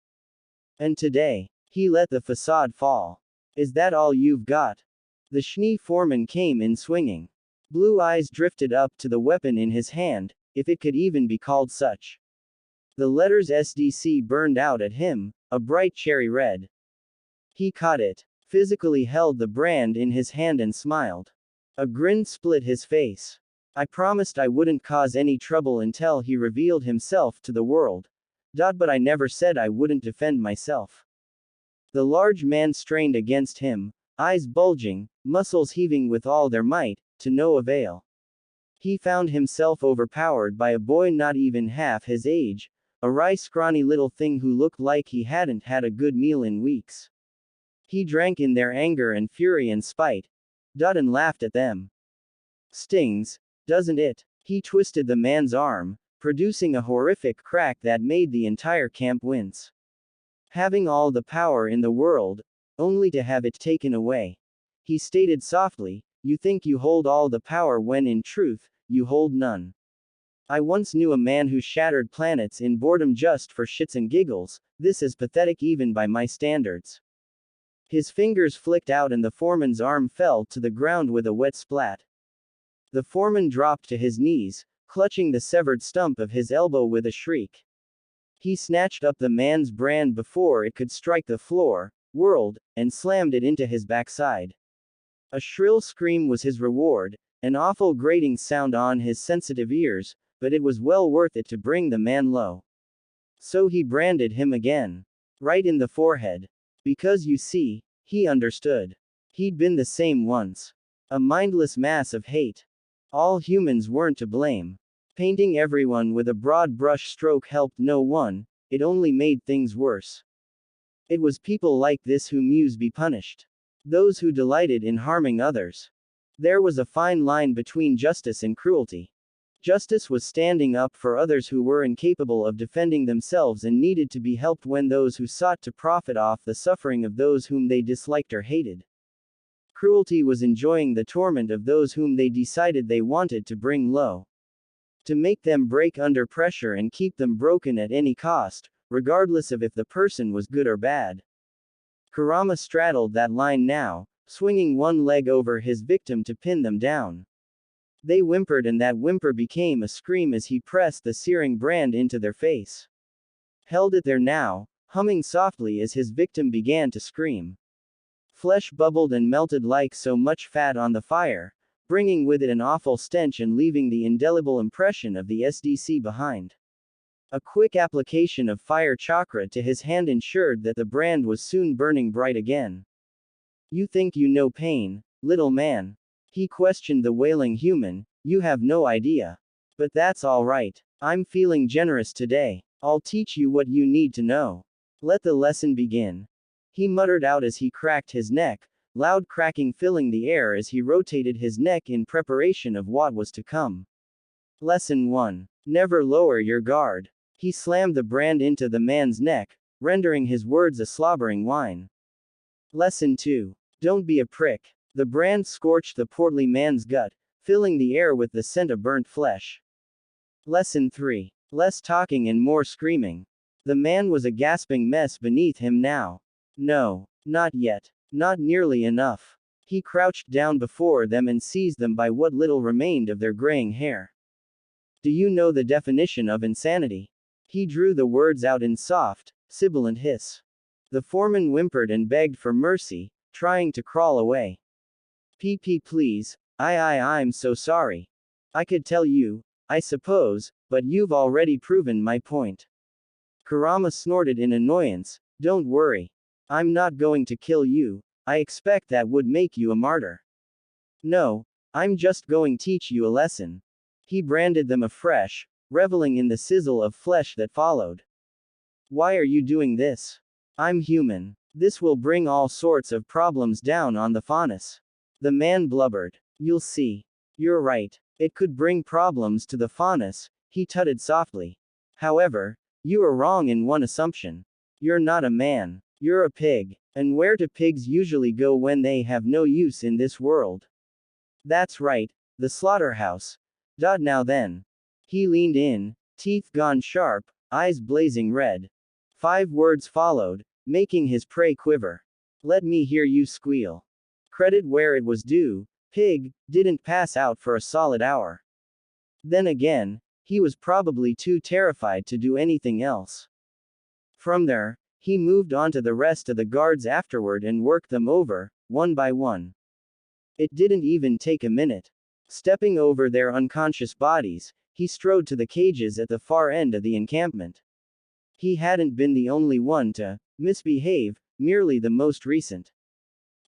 And today, he let the facade fall. Is that all you've got? The Schnee foreman came in swinging. Blue eyes drifted up to the weapon in his hand, if it could even be called such. The letters SDC burned out at him, a bright cherry red. He caught it, physically held the brand in his hand and smiled. A grin split his face. I promised I wouldn't cause any trouble until he revealed himself to the world. But I never said I wouldn't defend myself. The large man strained against him, eyes bulging, muscles heaving with all their might, to no avail. He found himself overpowered by a boy not even half his age, a wry scrawny little thing who looked like he hadn't had a good meal in weeks. He drank in their anger and fury and spite. Dodden laughed at them. Stings, doesn't it? He twisted the man's arm, producing a horrific crack that made the entire camp wince. Having all the power in the world, only to have it taken away. He stated softly, you think you hold all the power when in truth, you hold none. I once knew a man who shattered planets in boredom just for shits and giggles. This is pathetic even by my standards. His fingers flicked out and the foreman's arm fell to the ground with a wet splat. The foreman dropped to his knees, clutching the severed stump of his elbow with a shriek. He snatched up the man's brand before it could strike the floor, whirled, and slammed it into his backside. A shrill scream was his reward, an awful grating sound on his sensitive ears, but it was well worth it to bring the man low. So he branded him again. Right in the forehead. Because you see, he understood. He'd been the same once. A mindless mass of hate. All humans weren't to blame. Painting everyone with a broad brush stroke helped no one, it only made things worse. It was people like this who must be punished. Those who delighted in harming others. There was a fine line between justice and cruelty. Justice was standing up for others who were incapable of defending themselves and needed to be helped when those who sought to profit off the suffering of those whom they disliked or hated. Cruelty was enjoying the torment of those whom they decided they wanted to bring low. To make them break under pressure and keep them broken at any cost, regardless of if the person was good or bad. Kurama straddled that line now, swinging one leg over his victim to pin them down. They whimpered and that whimper became a scream as he pressed the searing brand into their face. Held it there now, humming softly as his victim began to scream. Flesh bubbled and melted like so much fat on the fire, bringing with it an awful stench and leaving the indelible impression of the SDC behind. A quick application of fire chakra to his hand ensured that the brand was soon burning bright again. You think you know pain, little man? He questioned the wailing human. You have no idea. But that's all right. I'm feeling generous today. I'll teach you what you need to know. Let the lesson begin. He muttered out as he cracked his neck, loud cracking filling the air as he rotated his neck in preparation of what was to come. Lesson 1. Never lower your guard. He slammed the brand into the man's neck, rendering his words a slobbering whine. Lesson 2. Don't be a prick. The brand scorched the portly man's gut, filling the air with the scent of burnt flesh. Lesson 3. Less talking and more screaming. The man was a gasping mess beneath him now. No, not yet. Not nearly enough. He crouched down before them and seized them by what little remained of their graying hair. Do you know the definition of insanity? He drew the words out in soft, sibilant hiss. The foreman whimpered and begged for mercy, trying to crawl away. PP please, I'm so sorry. I could tell you, I suppose, but you've already proven my point. Kurama snorted in annoyance, don't worry. I'm not going to kill you, I expect that would make you a martyr. No, I'm just going to teach you a lesson. He branded them afresh, reveling in the sizzle of flesh that followed. Why are you doing this? I'm human. This will bring all sorts of problems down on the Faunus. The man blubbered. You'll see. You're right. It could bring problems to the Faunus, he tutted softly. However, you are wrong in one assumption. You're not a man. You're a pig. And where do pigs usually go when they have no use in this world? That's right, the slaughterhouse. Now then. He leaned in, teeth gone sharp, eyes blazing red. 5 words followed, making his prey quiver. Let me hear you squeal. Credit where it was due, pig didn't pass out for a solid hour. Then again, he was probably too terrified to do anything else. From there, he moved on to the rest of the guards afterward and worked them over, one by one. It didn't even take a minute. Stepping over their unconscious bodies, he strode to the cages at the far end of the encampment. He hadn't been the only one to misbehave, merely the most recent.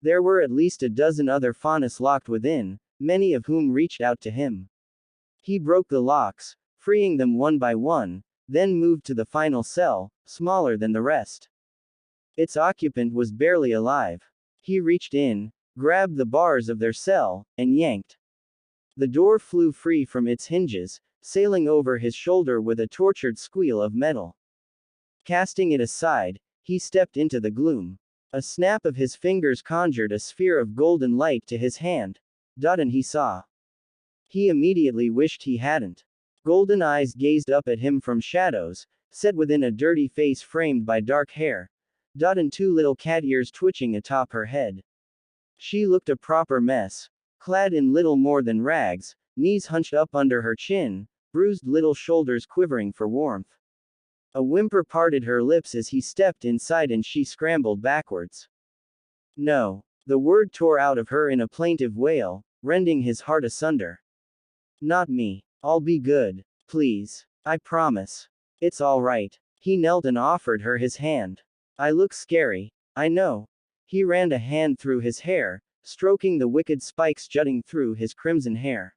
There were at least a dozen other Faunus locked within, many of whom reached out to him. He broke the locks, freeing them one by one, then moved to the final cell, smaller than the rest. Its occupant was barely alive. He reached in, grabbed the bars of their cell, and yanked. The door flew free from its hinges, sailing over his shoulder with a tortured squeal of metal. Casting it aside, he stepped into the gloom. A snap of his fingers conjured a sphere of golden light to his hand. And he saw. He immediately wished he hadn't. Golden eyes gazed up at him from shadows, set within a dirty face framed by dark hair. And 2 little cat ears twitching atop her head. She looked a proper mess. Clad in little more than rags, knees hunched up under her chin, bruised little shoulders quivering for warmth. A whimper parted her lips as he stepped inside and she scrambled backwards. No. The word tore out of her in a plaintive wail, rending his heart asunder. Not me. I'll be good. Please. I promise. It's all right. He knelt and offered her his hand. I look scary. I know. He ran a hand through his hair, stroking the wicked spikes jutting through his crimson hair.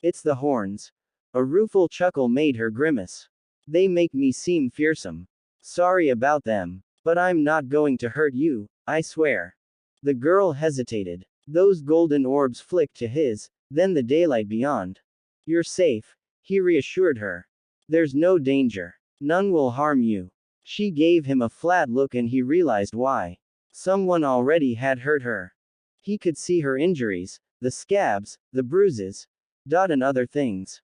It's the horns. A rueful chuckle made her grimace. They make me seem fearsome. Sorry about them. But I'm not going to hurt you, I swear. The girl hesitated. Those golden orbs flicked to his, then the daylight beyond. You're safe, he reassured her. There's no danger. None will harm you. She gave him a flat look and he realized why. Someone already had hurt her. He could see her injuries, the scabs, the bruises, and other things.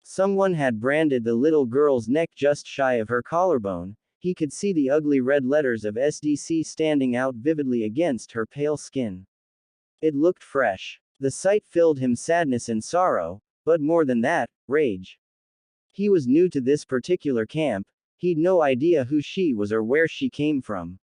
Someone had branded the little girl's neck just shy of her collarbone. He could see the ugly red letters of SDC standing out vividly against her pale skin. It looked fresh. The sight filled him sadness and sorrow, but more than that, rage. He was new to this particular camp, he'd no idea who she was or where she came from.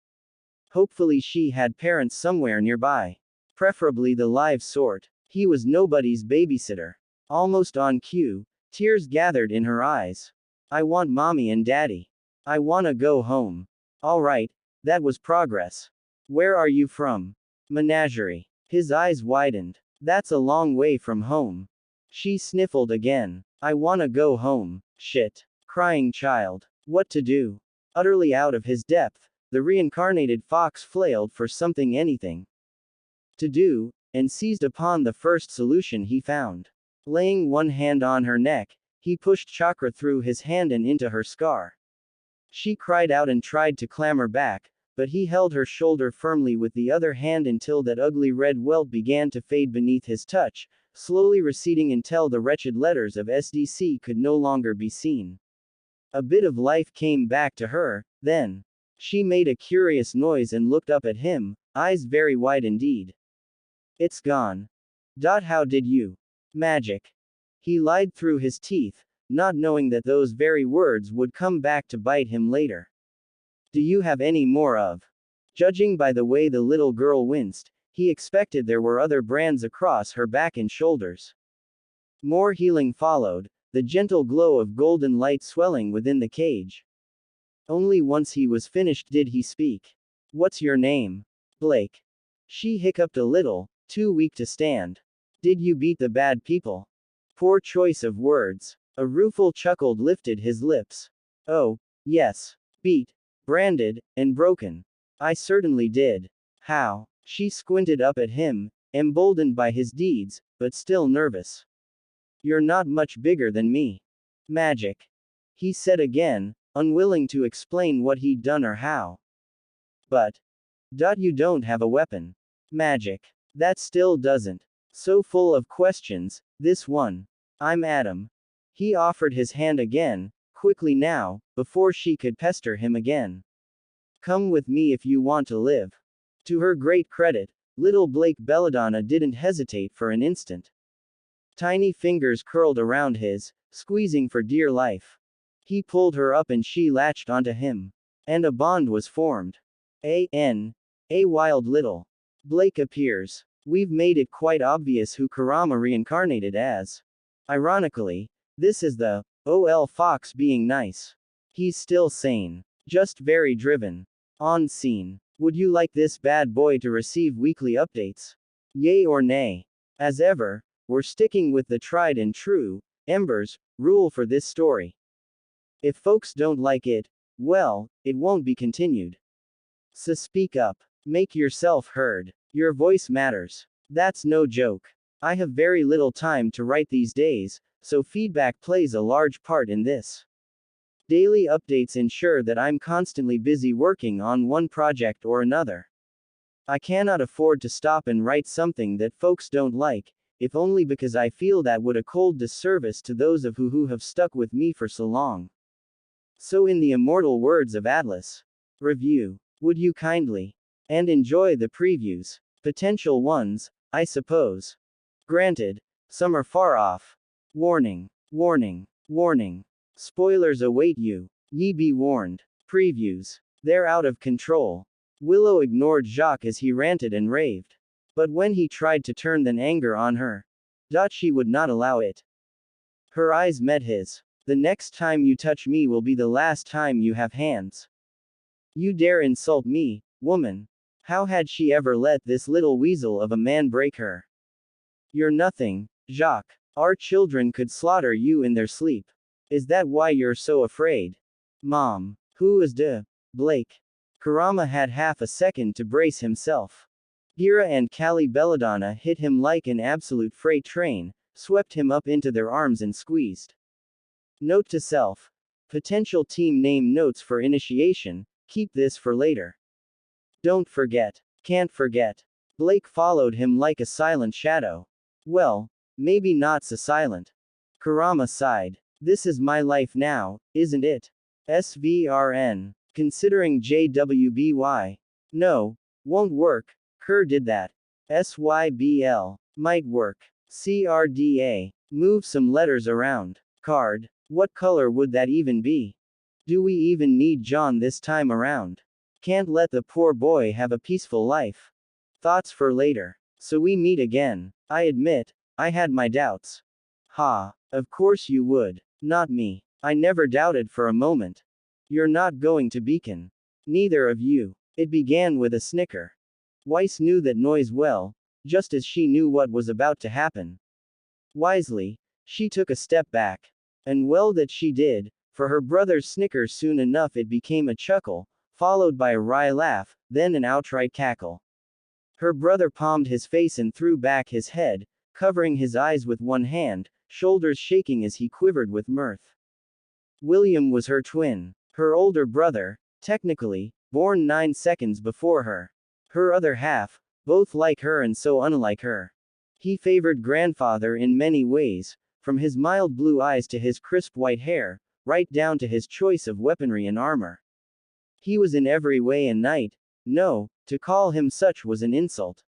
Hopefully she had parents somewhere nearby. Preferably the live sort. He was nobody's babysitter. Almost on cue, tears gathered in her eyes. I want mommy and daddy. I wanna go home. Alright, that was progress. Where are you from? Menagerie. His eyes widened. That's a long way from home. She sniffled again. I wanna go home. Shit. Crying child. What to do? Utterly out of his depth, the reincarnated fox flailed for something anything to do, and seized upon the first solution he found. Laying one hand on her neck, he pushed chakra through his hand and into her scar. She cried out and tried to clamber back, but he held her shoulder firmly with the other hand until that ugly red welt began to fade beneath his touch, slowly receding until the wretched letters of SDC could no longer be seen. A bit of life came back to her, then. She made a curious noise and looked up at him, eyes very wide indeed. It's gone. How did you? Magic. He lied through his teeth, not knowing that those very words would come back to bite him later. Do you have any more of? Judging by the way the little girl winced, he expected there were other brands across her back and shoulders. More healing followed, the gentle glow of golden light swelling within the cage. Only once he was finished did he speak. What's your name? Blake. She hiccuped a little, too weak to stand. Did you beat the bad people? Poor choice of words. A rueful chuckle lifted his lips. Oh, yes. Beat, branded, and broken. I certainly did. How? She squinted up at him, emboldened by his deeds, but still nervous. You're not much bigger than me. Magic. He said again, unwilling to explain what he'd done or how. But. You don't have a weapon. Magic. That still doesn't. So full of questions, this one. I'm Adam. He offered his hand again, quickly now, before she could pester him again. Come with me if you want to live. To her great credit, little Blake Belladonna didn't hesitate for an instant. Tiny fingers curled around his, squeezing for dear life. He pulled her up and she latched onto him. And a bond was formed. A wild little. Blake appears. We've made it quite obvious who Kurama reincarnated as. Ironically, this is the OL Fox being nice. He's still sane. Just very driven. On scene. Would you like this bad boy to receive weekly updates? Yay or nay? As ever, we're sticking with the tried and true, Embers, rule for this story. If folks don't like it, well, it won't be continued. So speak up. Make yourself heard. Your voice matters. That's no joke. I have very little time to write these days, so feedback plays a large part in this. Daily updates ensure that I'm constantly busy working on one project or another. I cannot afford to stop and write something that folks don't like, if only because I feel that would a cold disservice to those of who have stuck with me for so long. So in the immortal words of Atlas, review, would you kindly, and enjoy the previews, potential ones, I suppose. Granted, some are far off. Warning, warning, warning. Spoilers await you. Ye be warned. Previews. They're out of control. Willow ignored Jacques as he ranted and raved. But when he tried to turn the anger on her, she would not allow it. Her eyes met his. The next time you touch me will be the last time you have hands. You dare insult me, woman. How had she ever let this little weasel of a man break her? You're nothing, Jacques. Our children could slaughter you in their sleep. Is that why you're so afraid? Mom. Who is Blake? Kurama had half a second to brace himself. Gira and Kali Belladonna hit him like an absolute freight train, swept him up into their arms and squeezed. Note to self. Potential team name notes for initiation, keep this for later. Don't forget. Can't forget. Blake followed him like a silent shadow. Well, maybe not so silent. Kurama sighed. This is my life now, isn't it? SVRN. Considering JWBY. No, won't work. Kerr did that. SYBL. Might work. CRDA. Move some letters around. Card. What color would that even be? Do we even need John this time around? Can't let the poor boy have a peaceful life. Thoughts for later. So we meet again. I admit, I had my doubts. Ha. Of course you would. Not me. I never doubted for a moment. You're not going to Beacon. Neither of you. It began with a snicker. Weiss knew that noise well, just as she knew what was about to happen. Wisely, she took a step back. And well that she did, for her brother's snicker soon enough it became a chuckle, followed by a wry laugh, then an outright cackle. Her brother palmed his face and threw back his head, covering his eyes with one hand, shoulders shaking as he quivered with mirth. William was her twin. Her older brother, technically, born 9 seconds before her. Her other half, both like her and so unlike her. He favored grandfather in many ways, from his mild blue eyes to his crisp white hair, right down to his choice of weaponry and armor. He was in every way a knight. No, to call him such was an insult.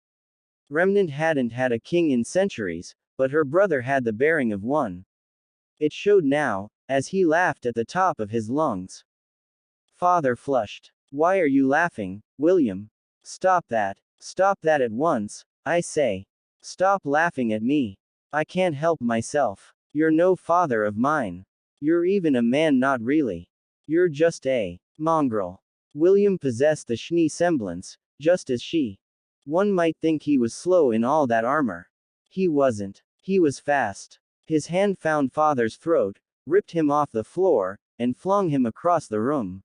Remnant hadn't had a king in centuries, but her brother had the bearing of one. It showed now, as he laughed at the top of his lungs. Father flushed. Why are you laughing, William? Stop that. Stop that at once, I say. Stop laughing at me. I can't help myself. You're no father of mine. You're even a man, not really. You're just a mongrel. William possessed the Schnee semblance, just as she. One might think he was slow in all that armor. He wasn't. He was fast. His hand found father's throat, ripped him off the floor, and flung him across the room.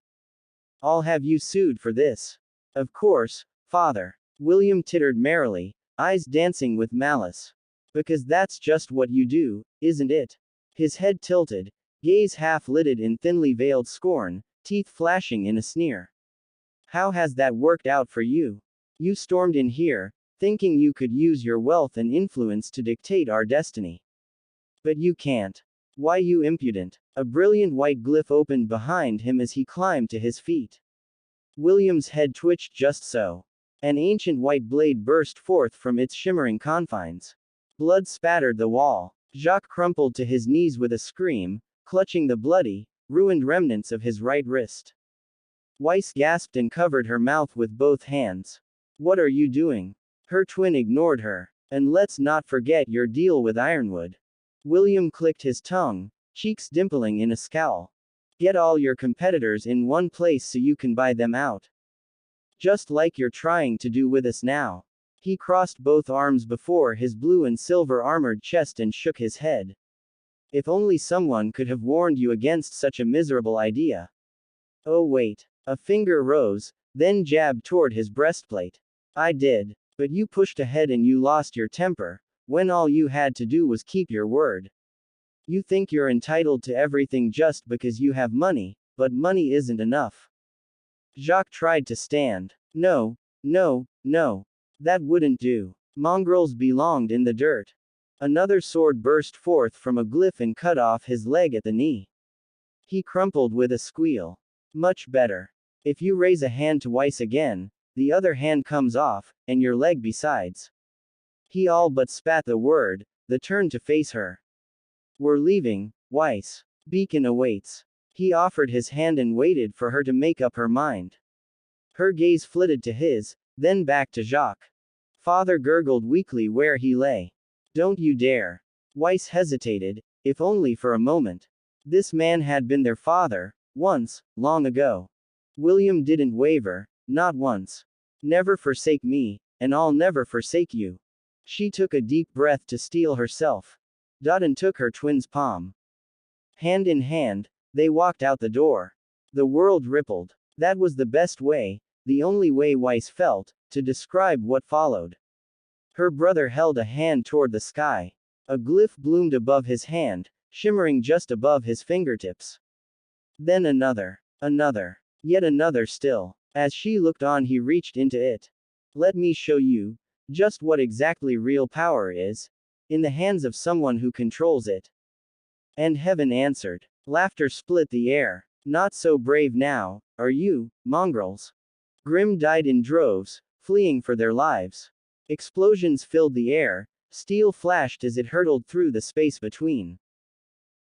I'll have you sued for this. Of course, father. William tittered merrily, eyes dancing with malice. Because that's just what you do, isn't it? His head tilted, gaze half-lidded in thinly veiled scorn, teeth flashing in a sneer. How has that worked out for you? You stormed in here, thinking you could use your wealth and influence to dictate our destiny. But you can't. Why, you impudent. A brilliant white glyph opened behind him as he climbed to his feet. William's head twitched just so. An ancient white blade burst forth from its shimmering confines. Blood spattered the wall. Jacques crumpled to his knees with a scream, clutching the bloody, ruined remnants of his right wrist. Weiss gasped and covered her mouth with both hands. What are you doing? Her twin ignored her. And let's not forget your deal with Ironwood. William clicked his tongue, cheeks dimpling in a scowl. Get all your competitors in one place so you can buy them out. Just like you're trying to do with us now. He crossed both arms before his blue and silver armored chest and shook his head. If only someone could have warned you against such a miserable idea. Oh wait. A finger rose, then jabbed toward his breastplate. I did. But you pushed ahead and you lost your temper, when all you had to do was keep your word. You think you're entitled to everything just because you have money, but money isn't enough. Jacques tried to stand. No, no, no. That wouldn't do. Mongrels belonged in the dirt. Another sword burst forth from a glyph and cut off his leg at the knee. He crumpled with a squeal. Much better. If you raise a hand to Weiss again, the other hand comes off, and your leg besides. He all but spat the word, then turned to face her. We're leaving, Weiss. Beacon awaits. He offered his hand and waited for her to make up her mind. Her gaze flitted to his, then back to Jacques. Father gurgled weakly where he lay. Don't you dare. Weiss hesitated, if only for a moment. This man had been their father, once, long ago. William didn't waver, not once. Never forsake me, and I'll never forsake you. She took a deep breath to steel herself. And took her twin's palm. Hand in hand, they walked out the door. The world rippled. That was the best way, the only way Weiss felt, to describe what followed. Her brother held a hand toward the sky. A glyph bloomed above his hand, shimmering just above his fingertips. Then another. Another. Yet another still. As she looked on, he reached into it. Let me show you, just what exactly real power is, in the hands of someone who controls it. And heaven answered. Laughter split the air. Not so brave now, are you, mongrels? Grimm died in droves, fleeing for their lives. Explosions filled the air, steel flashed as it hurtled through the space between.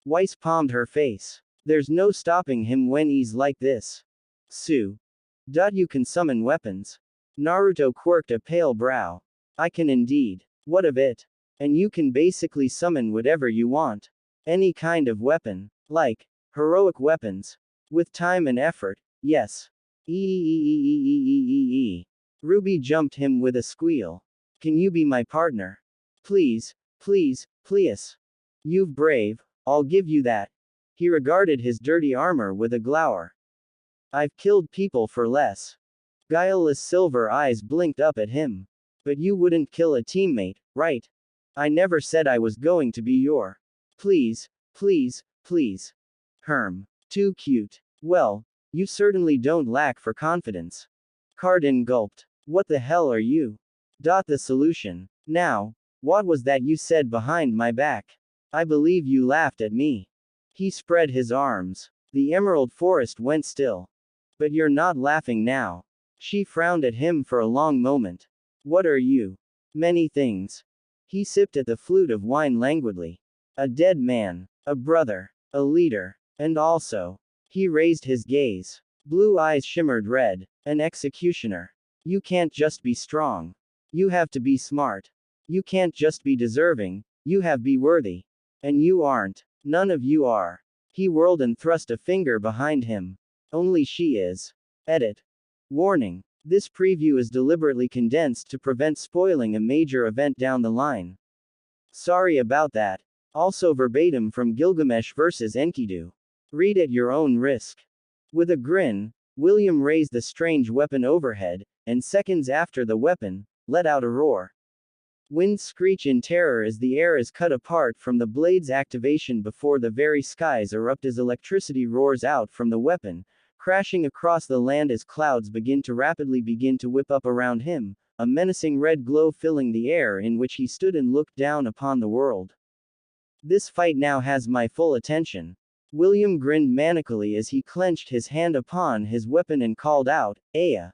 Weiss palmed her face. There's no stopping him when he's like this. Sue. You can summon weapons. Naruto quirked a pale brow. I can indeed. What of it? And you can basically summon whatever you want. Any kind of weapon. Like, heroic weapons. With time and effort, yes. Ruby jumped him with a squeal. Can you be my partner? Please, please, please. You've brave, I'll give you that. He regarded his dirty armor with a glower. I've killed people for less. Guileless silver eyes blinked up at him. But you wouldn't kill a teammate, right? I never said I was going to be your. Please, please, please. Herm. Too cute. Well, you certainly don't lack for confidence. Cardin gulped. What the hell are you? The solution. Now, what was that you said behind my back? I believe you laughed at me. He spread his arms. The emerald forest went still. But you're not laughing now. She frowned at him for a long moment. What are you? Many things. He sipped at the flute of wine languidly. A dead man. A brother. A leader. And also. He raised his gaze. Blue eyes shimmered red. An executioner. You can't just be strong. You have to be smart. You can't just be deserving, you have be worthy. And you aren't. None of you are. He whirled and thrust a finger behind him. Only she is. Edit. Warning. This preview is deliberately condensed to prevent spoiling a major event down the line. Sorry about that. Also verbatim from Gilgamesh vs. Enkidu. Read at your own risk. With a grin, William raised the strange weapon overhead, and seconds after the weapon, let out a roar. Winds screech in terror as the air is cut apart from the blade's activation before the very skies erupt as electricity roars out from the weapon, crashing across the land as clouds begin to whip up around him, a menacing red glow filling the air in which he stood and looked down upon the world. This fight now has my full attention. William grinned manically as he clenched his hand upon his weapon and called out, Aya.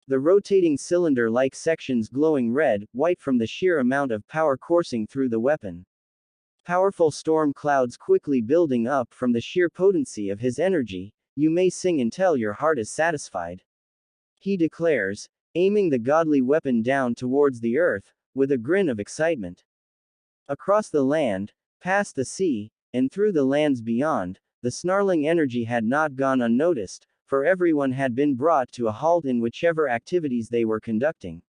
The rotating cylinder-like sections glowing red, white from the sheer amount of power coursing through the weapon. Powerful storm clouds quickly building up from the sheer potency of his energy, you may sing until your heart is satisfied. He declares, aiming the godly weapon down towards the earth, with a grin of excitement. Across the land, past the sea, and through the lands beyond, the snarling energy had not gone unnoticed, for everyone had been brought to a halt in whichever activities they were conducting.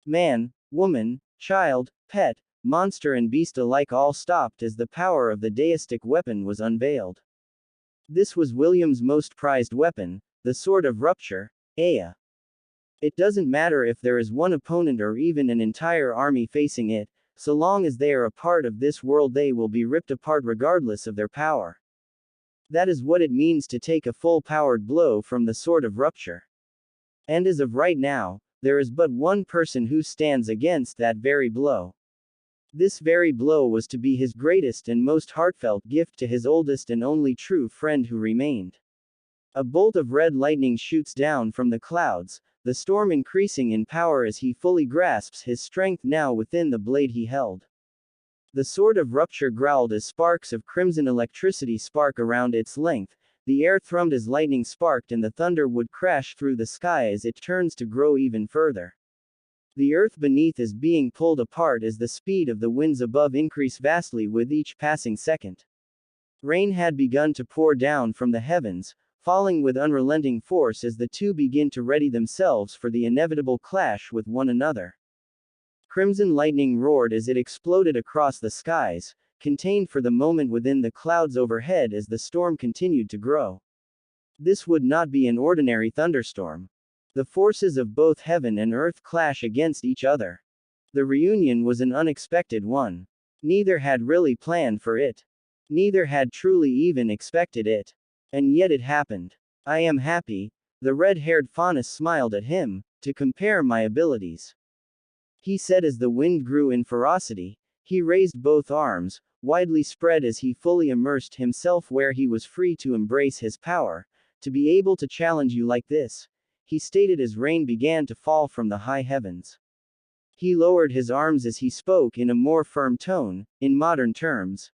Man, woman, child, pet, monster and beast alike all stopped as the power of the deistic weapon was unveiled. This was William's most prized weapon, the Sword of Rupture, Aya. It doesn't matter if there is one opponent or even an entire army facing it, so long as they are a part of this world they will be ripped apart regardless of their power. That is what it means to take a full-powered blow from the Sword of Rupture. And as of right now, there is but one person who stands against that very blow. This very blow was to be his greatest and most heartfelt gift to his oldest and only true friend who remained. A bolt of red lightning shoots down from the clouds, the storm increasing in power as he fully grasps his strength now within the blade he held. The Sword of Rupture growled as sparks of crimson electricity spark around its length, the air thrummed as lightning sparked and the thunder would crash through the sky as it turns to grow even further. The earth beneath is being pulled apart as the speed of the winds above increase vastly with each passing second. Rain had begun to pour down from the heavens, falling with unrelenting force as the two begin to ready themselves for the inevitable clash with one another. Crimson lightning roared as it exploded across the skies, contained for the moment within the clouds overhead as the storm continued to grow. This would not be an ordinary thunderstorm. The forces of both heaven and earth clash against each other. The reunion was an unexpected one. Neither had really planned for it. Neither had truly even expected it. And yet it happened. I am happy, the red-haired Faunus smiled at him, to compare my abilities. He said as the wind grew in ferocity, he raised both arms, widely spread as he fully immersed himself where he was free to embrace his power, to be able to challenge you like this, he stated as rain began to fall from the high heavens. He lowered his arms as he spoke in a more firm tone, in modern terms.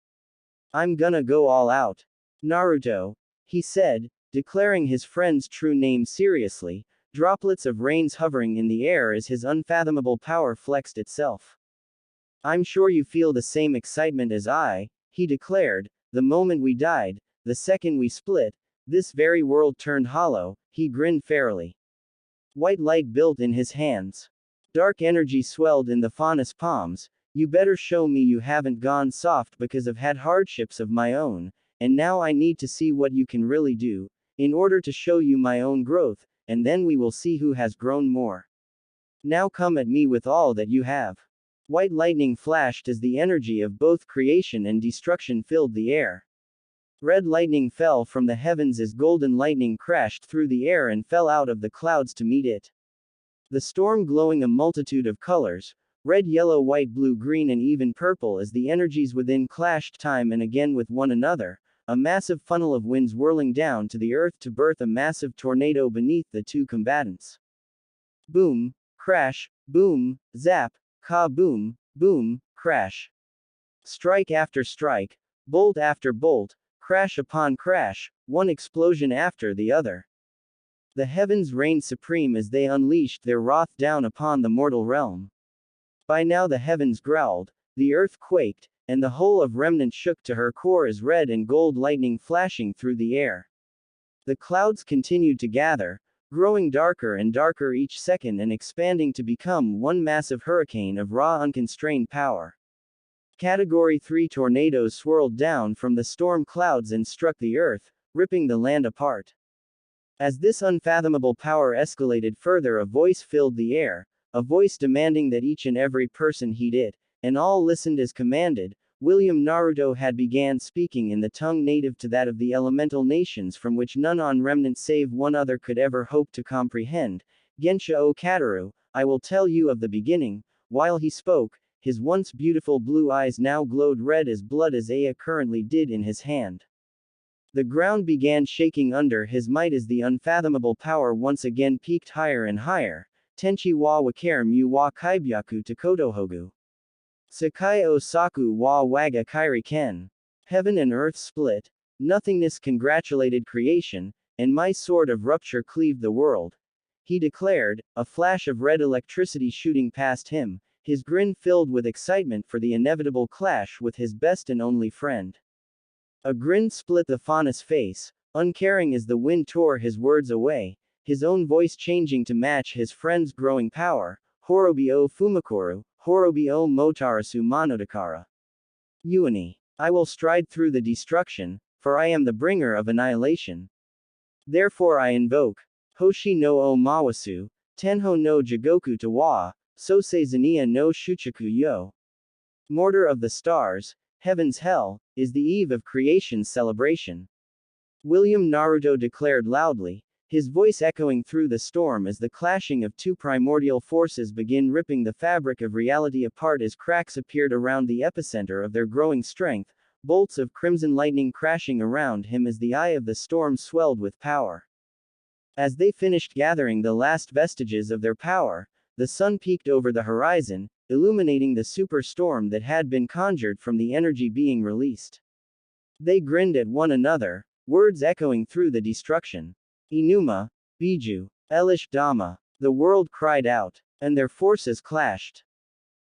I'm gonna go all out. Naruto, he said, declaring his friend's true name seriously, droplets of rains hovering in the air as his unfathomable power flexed itself. I'm sure you feel the same excitement as I, he declared, the moment we died, the second we split, this very world turned hollow, he grinned fairly. White light built in his hands. Dark energy swelled in the Faunus palms, you better show me you haven't gone soft because I've had hardships of my own, and now I need to see what you can really do, in order to show you my own growth, and then we will see who has grown more. Now come at me with all that you have. White lightning flashed as the energy of both creation and destruction filled the air. Red lightning fell from the heavens as golden lightning crashed through the air and fell out of the clouds to meet it. The storm glowing a multitude of colors, red, yellow, white, blue, green and even purple as the energies within clashed time and again with one another, a massive funnel of winds whirling down to the earth to birth a massive tornado beneath the two combatants. Boom, crash, boom, zap, ka-boom, boom, crash. Strike after strike, bolt after bolt, crash upon crash, one explosion after the other. The heavens reigned supreme as they unleashed their wrath down upon the mortal realm. By now the heavens growled, the earth quaked, and the whole of Remnant shook to her core as red and gold lightning flashing through the air. The clouds continued to gather, growing darker and darker each second and expanding to become one massive hurricane of raw unconstrained power. Category 3 tornadoes swirled down from the storm clouds and struck the earth, ripping the land apart. As this unfathomable power escalated further, a voice filled the air, a voice demanding that each and every person heed it, and all listened as commanded. William Naruto had began speaking in the tongue native to that of the elemental nations, from which none on Remnant save one other could ever hope to comprehend. Gensha o Kataru, I will tell you of the beginning. While he spoke, his once beautiful blue eyes now glowed red as blood as Aya currently did in his hand. The ground began shaking under his might as the unfathomable power once again peaked higher and higher. Tenchi wa wakare mu wa kaibyaku takotohogu. Sakai o saku wa waga kairi ken. Heaven and earth split. Nothingness congratulated creation, and my sword of rupture cleaved the world. He declared, a flash of red electricity shooting past him, his grin filled with excitement for the inevitable clash with his best and only friend. A grin split the Fauna's face, uncaring as the wind tore his words away, his own voice changing to match his friend's growing power. Horobi o Fumakoru, Horobi o Motarasu Manodakara. Uani. I will stride through the destruction, for I am the bringer of annihilation. Therefore I invoke Hoshi no o Mawasu, Tenho no Jigoku Tawa, Sosei Zania no Shuchaku yo. Mortar of the stars, heaven's hell, is the eve of creation's celebration. William Naruto declared loudly, his voice echoing through the storm as the clashing of two primordial forces began ripping the fabric of reality apart as cracks appeared around the epicenter of their growing strength, bolts of crimson lightning crashing around him as the eye of the storm swelled with power. As they finished gathering the last vestiges of their power, the sun peeked over the horizon, illuminating the superstorm that had been conjured from the energy being released. They grinned at one another, words echoing through the destruction. Inuma, Biju, Elish Dama. The world cried out, and their forces clashed.